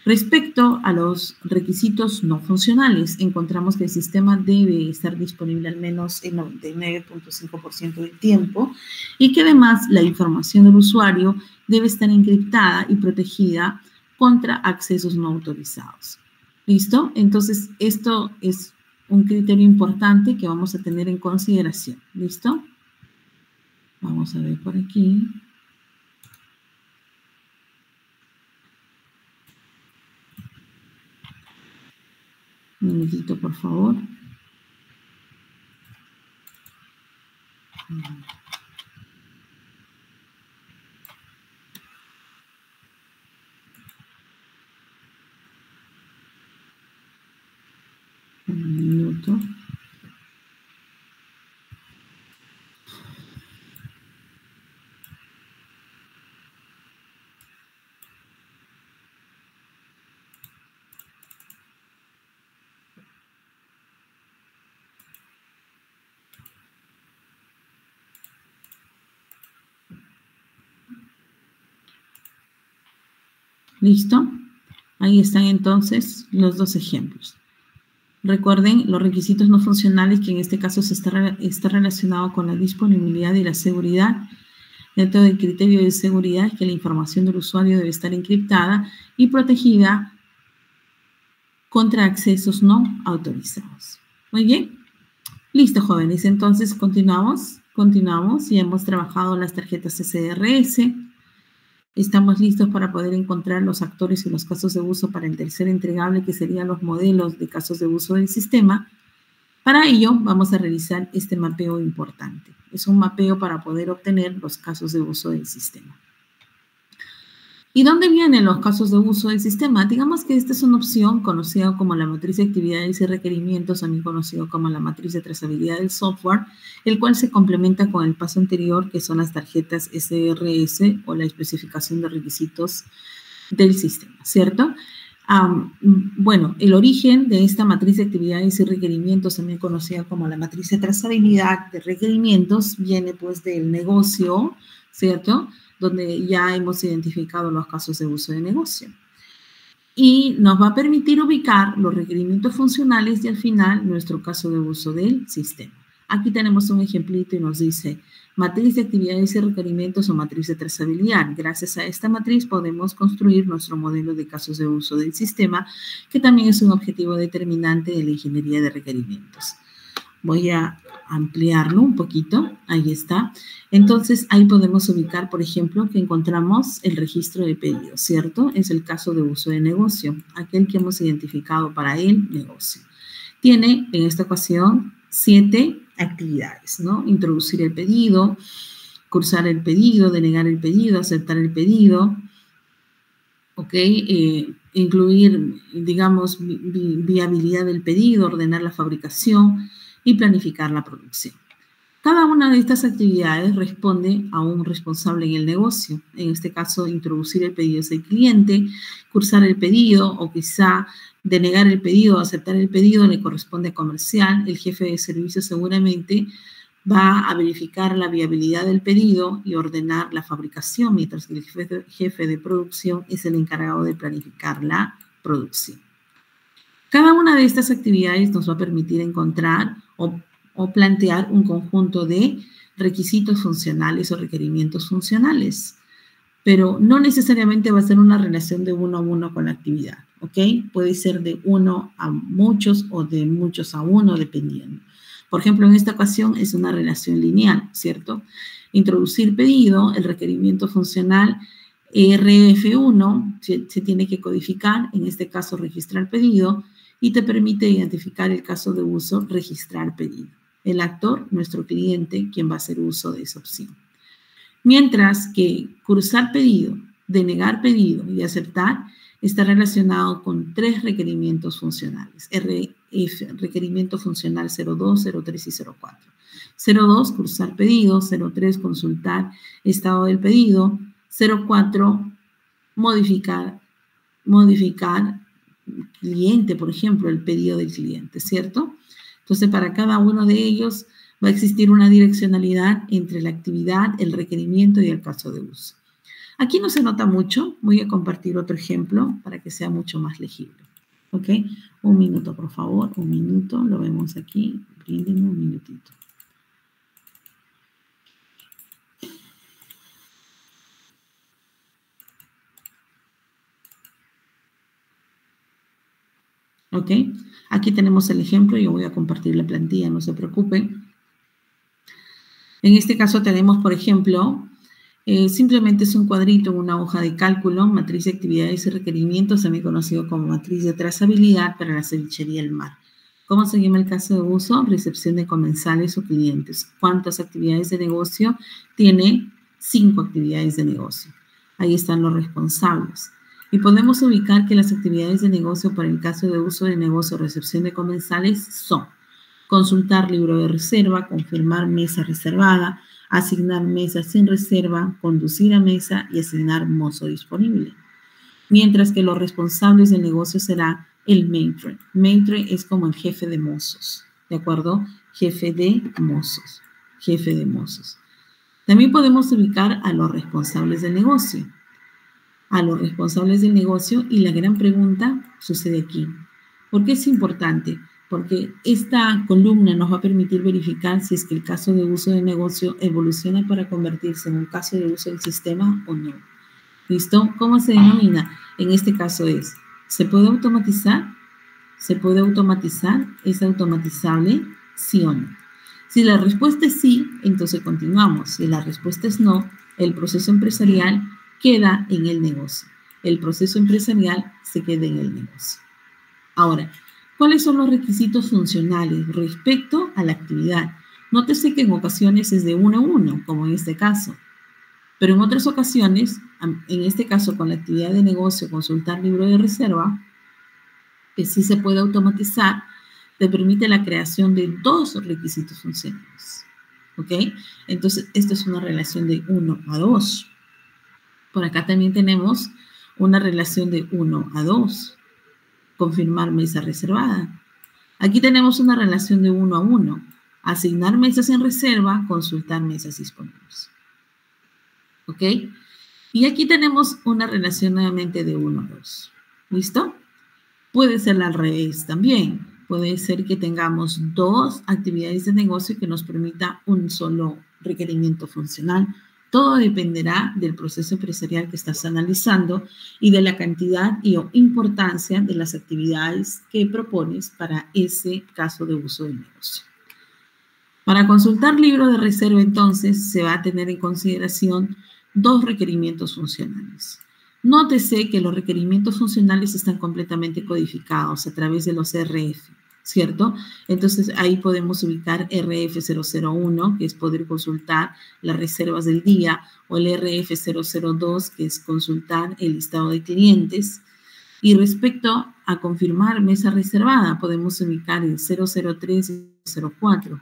Respecto a los requisitos no funcionales, encontramos que el sistema debe estar disponible al menos el 99.5% del tiempo y que además la información del usuario debe estar encriptada y protegida contra accesos no autorizados. ¿Listo? Entonces, esto es un criterio importante que vamos a tener en consideración. ¿Listo? Vamos a ver por aquí. Un minutito, por favor. Un minuto. ¿Listo? Ahí están entonces los 2 ejemplos. Recuerden los requisitos no funcionales, que en este caso está relacionado con la disponibilidad y la seguridad. Dentro del criterio de seguridad es que la información del usuario debe estar encriptada y protegida contra accesos no autorizados. Muy bien. Listo, jóvenes. Entonces, continuamos. Ya hemos trabajado las tarjetas SRS. Estamos listos para poder encontrar los actores y los casos de uso para el tercer entregable, que serían los modelos de casos de uso del sistema. Para ello, vamos a realizar este mapeo importante. Es un mapeo para poder obtener los casos de uso del sistema. ¿Y dónde vienen los casos de uso del sistema? Digamos que esta es una opción conocida como la matriz de actividades y requerimientos, también conocido como la matriz de trazabilidad del software, el cual se complementa con el paso anterior, que son las tarjetas SRS o la especificación de requisitos del sistema, ¿cierto? Bueno, el origen de esta matriz de actividades y requerimientos, también conocida como la matriz de trazabilidad de requerimientos, viene pues del negocio, ¿cierto?, donde ya hemos identificado los casos de uso de negocio. Y nos va a permitir ubicar los requerimientos funcionales y al final nuestro caso de uso del sistema. Aquí tenemos un ejemplito y nos dice matriz de actividades y requerimientos o matriz de trazabilidad. Gracias a esta matriz podemos construir nuestro modelo de casos de uso del sistema, que también es un objetivo determinante de la ingeniería de requerimientos. Voy a ampliarlo un poquito. Ahí está. Entonces, ahí podemos ubicar, por ejemplo, que encontramos el registro de pedidos, ¿cierto? Es el caso de uso de negocio, aquel que hemos identificado para el negocio. Tiene, en esta ocasión, 7 actividades, ¿no? Introducir el pedido, cursar el pedido, denegar el pedido, aceptar el pedido, ¿ok? Incluir, digamos, viabilidad del pedido, ordenar la fabricación y planificar la producción. Cada una de estas actividades responde a un responsable en el negocio. En este caso, introducir el pedido es el cliente, cursar el pedido o quizá denegar el pedido o aceptar el pedido le corresponde a comercial. El jefe de servicio seguramente va a verificar la viabilidad del pedido y ordenar la fabricación, mientras que el jefe de producción es el encargado de planificar la producción. Cada una de estas actividades nos va a permitir encontrar o plantear un conjunto de requisitos funcionales o requerimientos funcionales, pero no necesariamente va a ser una relación de 1 a 1 con la actividad, ¿ok? Puede ser de 1 a muchos o de muchos a 1, dependiendo. Por ejemplo, en esta ocasión es una relación lineal, ¿cierto? Introducir pedido, el requerimiento funcional RF1 se tiene que codificar, en este caso registrar pedido, y te permite identificar el caso de uso, registrar pedido. El actor, nuestro cliente, quien va a hacer uso de esa opción. Mientras que cursar pedido, denegar pedido y aceptar está relacionado con 3 requerimientos funcionales. Requerimiento funcional 02, 03 y 04. 02, cursar pedido. 03, consultar estado del pedido. 04, modificar cliente, por ejemplo, el pedido del cliente, ¿cierto? Entonces, para cada uno de ellos va a existir una direccionalidad entre la actividad, el requerimiento y el caso de uso. Aquí no se nota mucho. Voy a compartir otro ejemplo para que sea mucho más legible. ¿Ok? Un minuto, por favor. Un minuto. Lo vemos aquí. Bríndenme un minutito. ¿Ok? Aquí tenemos el ejemplo. Yo voy a compartir la plantilla, no se preocupen. En este caso tenemos, por ejemplo, simplemente es un cuadrito en una hoja de cálculo, matriz de actividades y requerimientos, también conocido como matriz de trazabilidad para la cevichería El Mar. ¿Cómo se llama el caso de uso? Recepción de comensales o clientes. ¿Cuántas actividades de negocio? Tiene 5 actividades de negocio. Ahí están los responsables. Y podemos ubicar que las actividades de negocio para el caso de uso de negocio o recepción de comensales son consultar libro de reserva, confirmar mesa reservada, asignar mesa sin reserva, conducir a mesa y asignar mozo disponible. Mientras que los responsables del negocio será el maitre. Maitre es como el jefe de mozos, ¿de acuerdo? Jefe de mozos, jefe de mozos. También podemos ubicar a los responsables del negocio. A los responsables del negocio, y la gran pregunta sucede aquí. ¿Por qué es importante? Porque esta columna nos va a permitir verificar si es que el caso de uso de negocio evoluciona para convertirse en un caso de uso del sistema o no. ¿Listo? ¿Cómo se denomina? En este caso es, ¿se puede automatizar? ¿Se puede automatizar? ¿Es automatizable? ¿Sí o no? Si la respuesta es sí, entonces continuamos. Si la respuesta es no, el proceso empresarial queda en el negocio. El proceso empresarial se queda en el negocio. Ahora, ¿cuáles son los requisitos funcionales respecto a la actividad? Nótese que en ocasiones es de 1 a 1, como en este caso. Pero en otras ocasiones, en este caso con la actividad de negocio, consultar libro de reserva, que sí se puede automatizar, te permite la creación de 2 requisitos funcionales. ¿Ok? Entonces, esto es una relación de 1 a 2. Por acá también tenemos una relación de 1 a 2. Confirmar mesa reservada. Aquí tenemos una relación de 1 a 1. Asignar mesas en reserva, consultar mesas disponibles. ¿Ok? Y aquí tenemos una relación nuevamente de 1 a 2. ¿Listo? Puede ser al revés también. Puede ser que tengamos 2 actividades de negocio que nos permita un solo requerimiento funcional. Todo dependerá del proceso empresarial que estás analizando y de la cantidad y o importancia de las actividades que propones para ese caso de uso de negocio. Para consultar libro de reserva, entonces, se va a tener en consideración 2 requerimientos funcionales. Nótese que los requerimientos funcionales están completamente codificados a través de los RF, ¿cierto? Entonces, ahí podemos ubicar RF001, que es poder consultar las reservas del día, o el RF002, que es consultar el listado de clientes. Y respecto a confirmar mesa reservada, podemos ubicar el 003 y 04.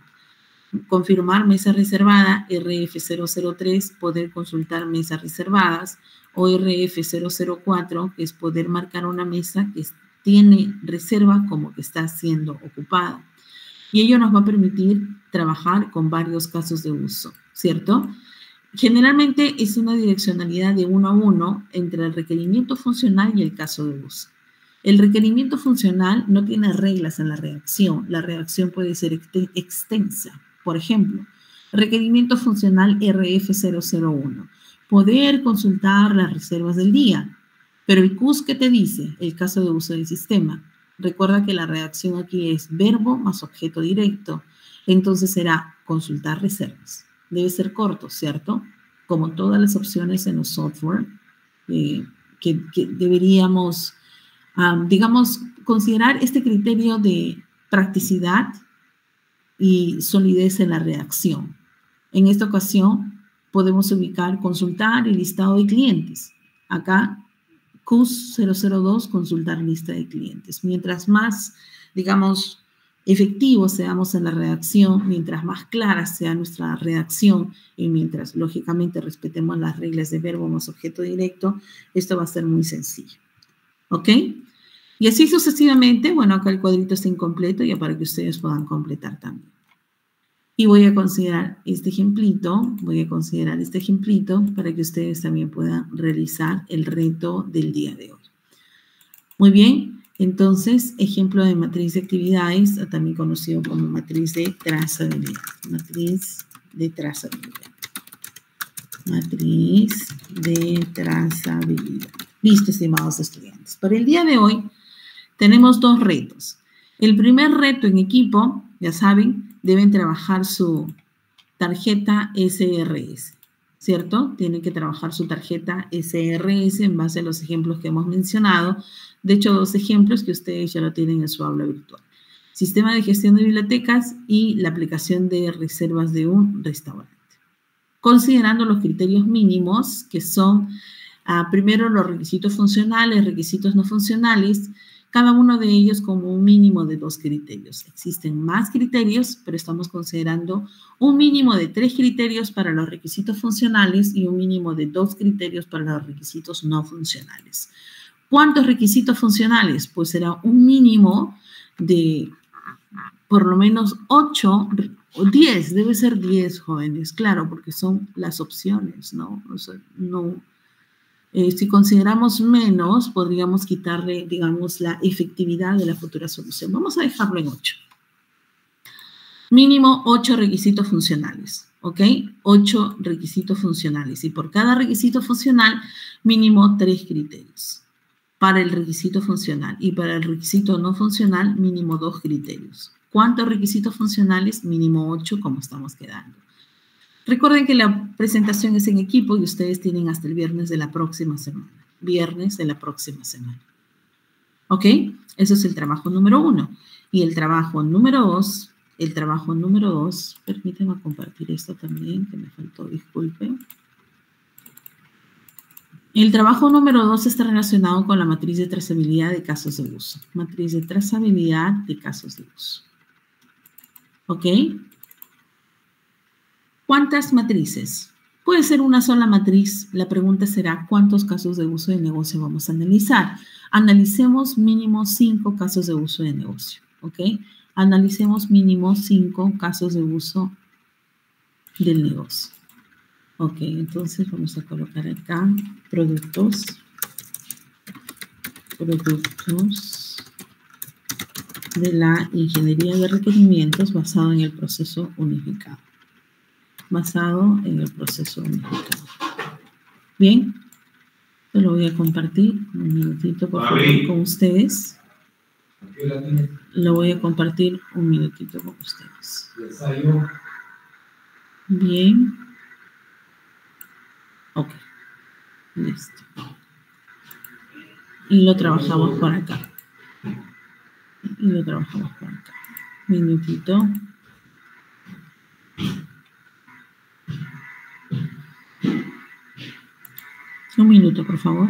Confirmar mesa reservada, RF003, poder consultar mesas reservadas, o RF004, que es poder marcar una mesa que tiene reserva como que está siendo ocupada. y ello nos va a permitir trabajar con varios casos de uso, ¿cierto? Generalmente es una direccionalidad de 1 a 1 entre el requerimiento funcional y el caso de uso. El requerimiento funcional no tiene reglas en la redacción. La redacción puede ser extensa. Por ejemplo, requerimiento funcional RF001. Poder consultar las reservas del día. Pero el CUS, ¿qué te dice? El caso de uso del sistema. Recuerda que la redacción aquí es verbo más objeto directo. Entonces será consultar reservas. Debe ser corto, ¿cierto? Como todas las opciones en los software, que deberíamos, digamos, considerar este criterio de practicidad y solidez en la redacción. En esta ocasión podemos ubicar consultar el listado de clientes. Acá CUS 002, consultar lista de clientes. Mientras más, digamos, efectivos seamos en la redacción, mientras más clara sea nuestra redacción y mientras, lógicamente, respetemos las reglas de verbo más objeto directo, esto va a ser muy sencillo. ¿Ok? Y así sucesivamente, bueno, acá el cuadrito está incompleto ya para que ustedes puedan completar también. Y voy a considerar este ejemplito, para que ustedes también puedan realizar el reto del día de hoy. Muy bien, entonces, ejemplo de matriz de actividades, también conocido como matriz de trazabilidad. Matriz de trazabilidad. Matriz de trazabilidad. Listo, estimados estudiantes. Para el día de hoy tenemos dos retos. El primer reto en equipo, ya saben, deben trabajar su tarjeta SRS, ¿cierto? Tienen que trabajar su tarjeta SRS en base a los ejemplos que hemos mencionado. De hecho, dos ejemplos que ustedes ya lo tienen en su aula virtual. Sistema de gestión de bibliotecas y la aplicación de reservas de un restaurante. Considerando los criterios mínimos, que son primero los requisitos funcionales, requisitos no funcionales, cada uno de ellos como un mínimo de 2 criterios. Existen más criterios, pero estamos considerando un mínimo de 3 criterios para los requisitos funcionales y un mínimo de 2 criterios para los requisitos no funcionales. ¿Cuántos requisitos funcionales? Pues será un mínimo de por lo menos 8 o 10, debe ser 10 jóvenes, claro, porque son las opciones, ¿no? O sea, no. Si consideramos menos, podríamos quitarle, digamos, la efectividad de la futura solución. Vamos a dejarlo en 8. Mínimo 8 requisitos funcionales, ¿ok? 8 requisitos funcionales. Y por cada requisito funcional, mínimo 3 criterios para el requisito funcional. Y para el requisito no funcional, mínimo 2 criterios. ¿Cuántos requisitos funcionales? Mínimo 8, como estamos quedando. Recuerden que la presentación es en equipo y ustedes tienen hasta el viernes de la próxima semana. Viernes de la próxima semana. ¿Ok? Eso es el trabajo número 1. Y el trabajo número 2, permítanme compartir esto también, que me faltó, disculpen. El trabajo número 2 está relacionado con la matriz de trazabilidad de casos de uso. Matriz de trazabilidad de casos de uso. ¿Ok? ¿Cuántas matrices? Puede ser una sola matriz. La pregunta será, ¿cuántos casos de uso de negocio vamos a analizar? Analicemos mínimo 5 casos de uso de negocio, ¿ok? Analicemos mínimo 5 casos de uso del negocio. Ok, entonces vamos a colocar acá productos de la ingeniería de requerimientos basado en el proceso unificado. Bien, yo lo voy a compartir un minutito, por favor, con ustedes. Lo voy a compartir un minutito con ustedes. Bien. Ok. Listo. Y lo trabajamos por acá. Minutito. Un minuto, por favor.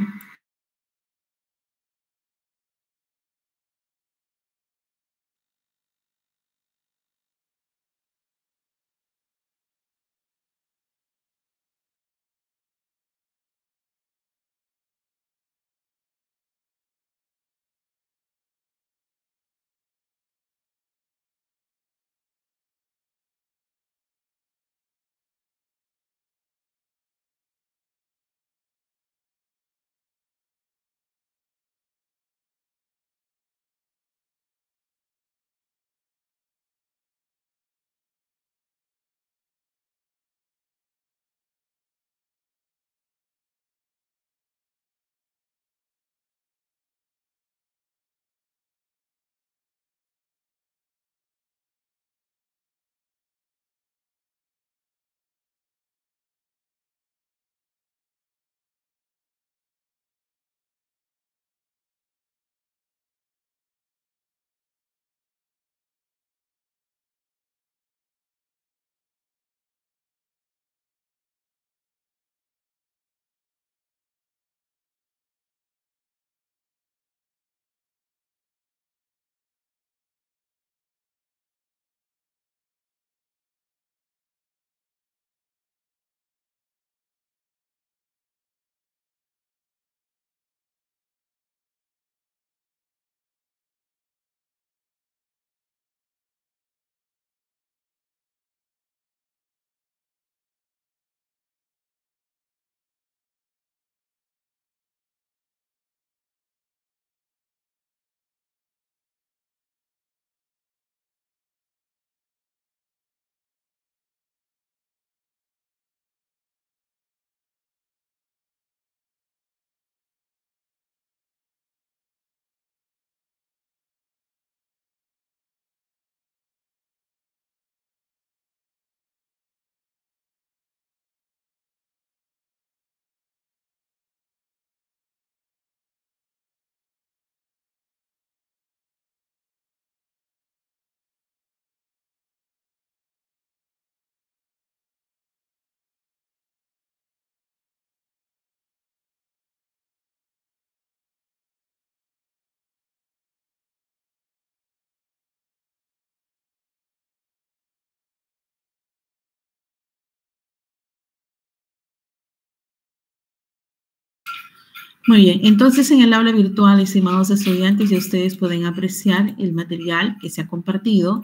Muy bien, entonces en el aula virtual, estimados estudiantes, ya ustedes pueden apreciar el material que se ha compartido.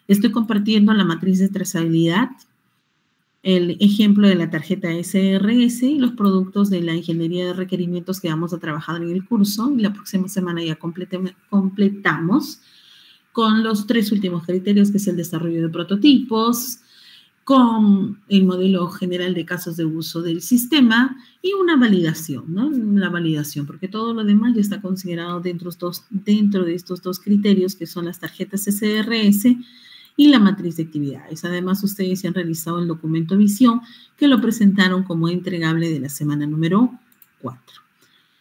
Estoy compartiendo la matriz de trazabilidad, el ejemplo de la tarjeta SRS y los productos de la ingeniería de requerimientos que vamos a trabajar en el curso. Y la próxima semana ya completamos con los 3 últimos criterios, que es el desarrollo de prototipos, con el modelo general de casos de uso del sistema y una validación, ¿no? La validación, porque todo lo demás ya está considerado dentro de estos 2 criterios, que son las tarjetas SRS y la matriz de actividades. Además, ustedes ya han realizado el documento visión, que lo presentaron como entregable de la semana número 4.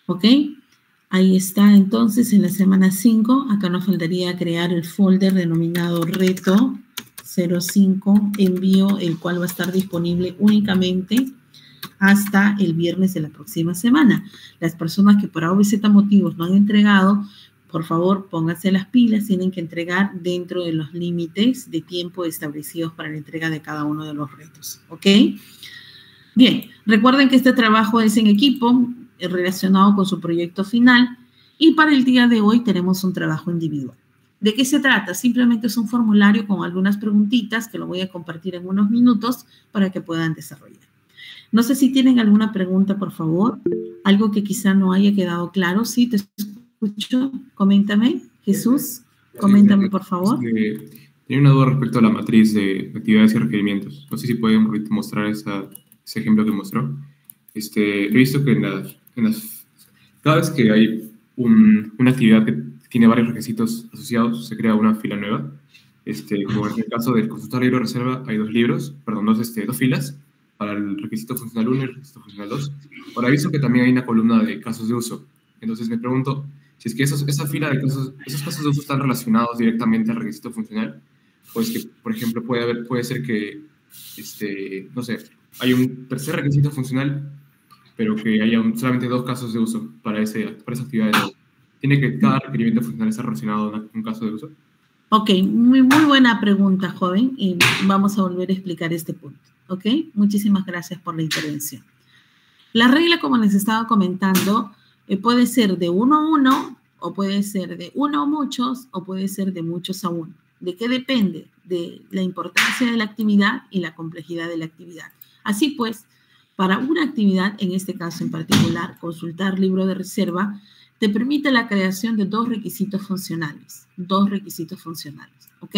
¿Ok? Ahí está, entonces, en la semana 5, acá nos faltaría crear el folder denominado reto 05 envío, el cual va a estar disponible únicamente hasta el viernes de la próxima semana. Las personas que por A o Z motivos no han entregado, por favor, pónganse las pilas, tienen que entregar dentro de los límites de tiempo establecidos para la entrega de cada uno de los retos, ¿ok? Bien, recuerden que este trabajo es en equipo, relacionado con su proyecto final, y para el día de hoy tenemos un trabajo individual. ¿De qué se trata? Simplemente es un formulario con algunas preguntitas que lo voy a compartir en unos minutos para que puedan desarrollar. No sé si tienen alguna pregunta, por favor. Algo que quizá no haya quedado claro. Sí, te escucho. Coméntame. Jesús, coméntame, por favor. Tenía una duda respecto a la matriz de actividades y requerimientos. No sé si pueden mostrar ese ejemplo que mostró. He visto que cada vez que hay una actividad que tiene varios requisitos asociados, se crea una fila nueva. Como en el caso del consultar libro de reserva, hay dos filas para el requisito funcional 1 y el requisito funcional 2. Ahora, he visto que también hay una columna de casos de uso. Entonces me pregunto, si es que esa fila de casos, esos casos de uso están relacionados directamente al requisito funcional, pues que, por ejemplo, puede ser que, no sé, hay un tercer requisito funcional, pero que haya solamente 2 casos de uso para esa actividad de nuevo. ¿Tiene que cada requerimiento funcional estar relacionado a un caso de uso? Ok, muy buena pregunta, joven, y vamos a volver a explicar este punto. Ok, muchísimas gracias por la intervención. La regla, como les estaba comentando, puede ser de 1 a 1, o puede ser de 1 a muchos, o puede ser de muchos a 1. ¿De qué depende? De la importancia de la actividad y la complejidad de la actividad. Así pues, para una actividad, en este caso en particular, consultar libro de reserva, te permite la creación de 2 requisitos funcionales. 2 requisitos funcionales, ¿ok?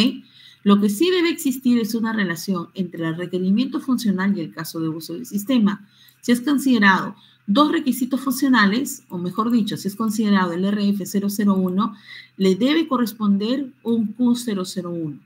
Lo que sí debe existir es una relación entre el requerimiento funcional y el caso de uso del sistema. Si es considerado 2 requisitos funcionales, o mejor dicho, si es considerado el RF001, le debe corresponder un Q001.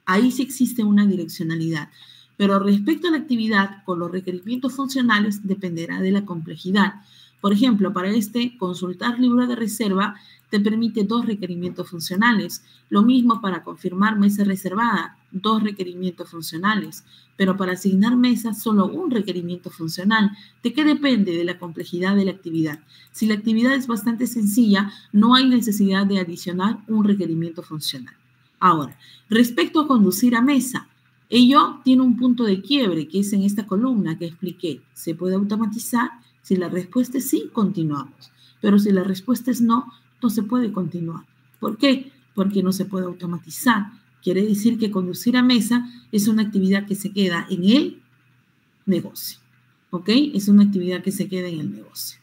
Ahí sí existe una direccionalidad. Pero respecto a la actividad con los requerimientos funcionales, dependerá de la complejidad. Por ejemplo, para consultar libro de reserva te permite 2 requerimientos funcionales. Lo mismo para confirmar mesa reservada, 2 requerimientos funcionales. Pero para asignar mesa, solo un requerimiento funcional. ¿De qué depende? De la complejidad de la actividad. Si la actividad es bastante sencilla, no hay necesidad de adicionar un requerimiento funcional. Ahora, respecto a conducir a mesa, ello tiene un punto de quiebre, que es en esta columna que expliqué. ¿Se puede automatizar? Si la respuesta es sí, continuamos. Pero si la respuesta es no, no se puede continuar. ¿Por qué? Porque no se puede automatizar. Quiere decir que conducir a mesa es una actividad que se queda en el negocio. ¿Ok? Es una actividad que se queda en el negocio.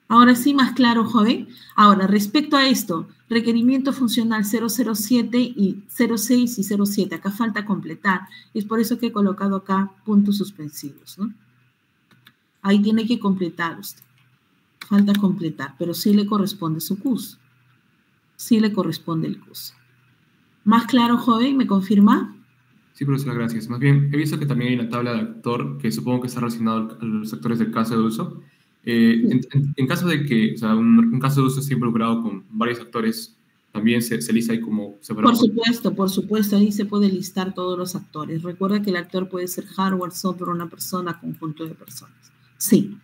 Ahora sí, más claro, joven. Ahora, respecto a esto, requerimiento funcional 007 y 06 y 07. Acá falta completar. Es por eso que he colocado acá puntos suspensivos, ¿no? Ahí tiene que completar usted. Falta completar, pero sí le corresponde su curso. Sí le corresponde el curso. ¿Más claro, joven? ¿Me confirma? Sí, profesora, gracias. Más bien, he visto que también hay una tabla de actor que supongo que está relacionado a los actores del caso de uso. En caso de que, o sea, un caso de uso esté involucrado con varios actores, también se lista ahí como separado. Por supuesto, ahí se puede listar todos los actores. Recuerda que el actor puede ser hardware, software, una persona, conjunto de personas. Sí.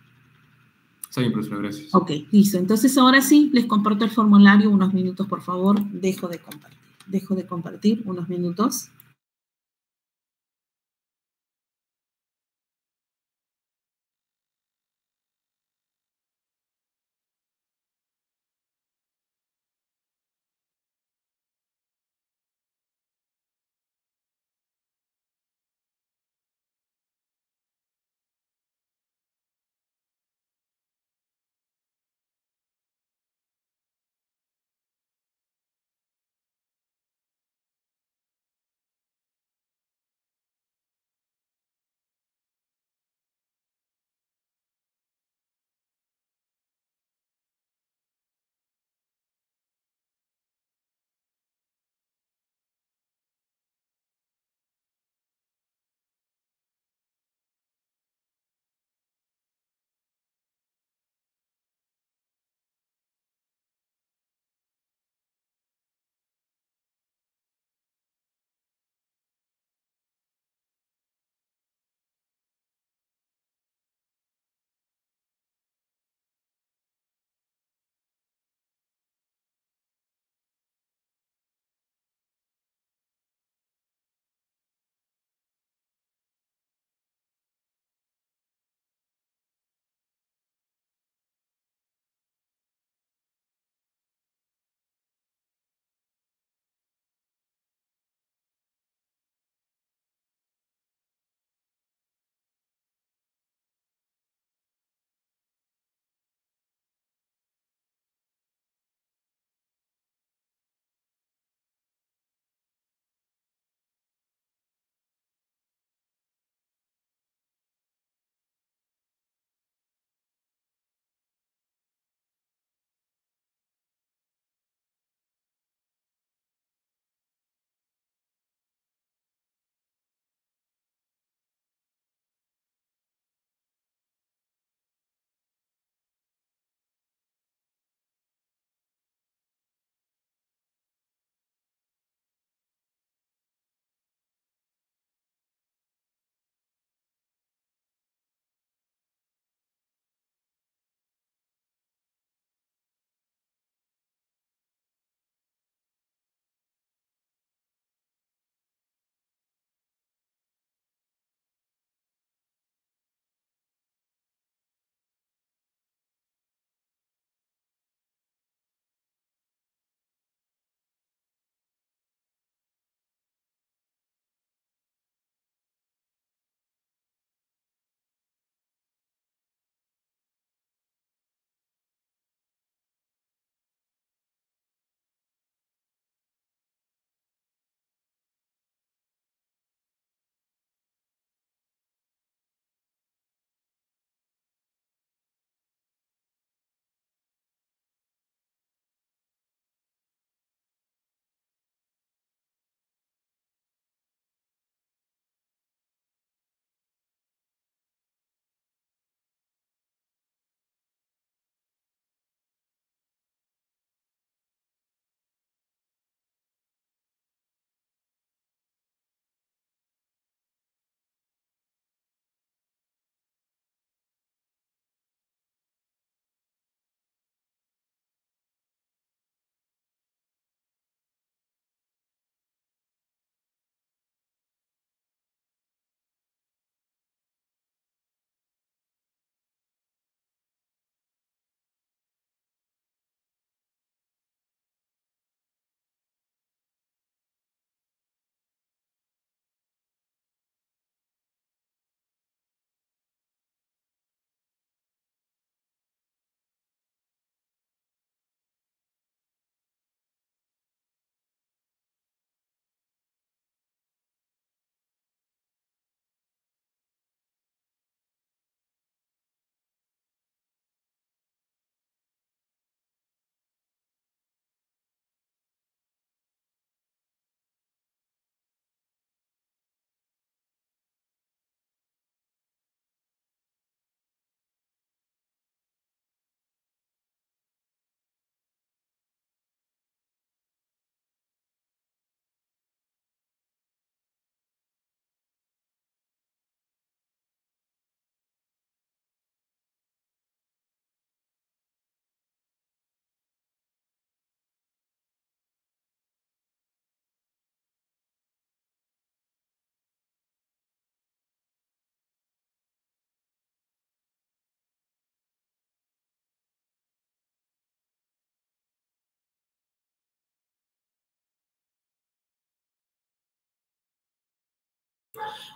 Está bien, profesora, gracias. Ok, listo. Entonces ahora sí, les comparto el formulario unos minutos, por favor. Dejo de compartir unos minutos.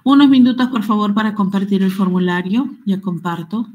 Unos minutos, por favor, para compartir el formulario. Ya comparto.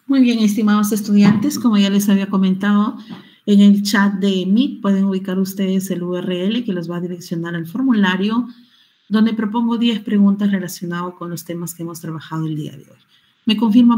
Muy bien, estimados estudiantes, como ya les había comentado, en el chat de Meet pueden ubicar ustedes el URL que los va a direccionar al formulario, donde propongo 10 preguntas relacionadas con los temas que hemos trabajado el día de hoy. Me confirman, por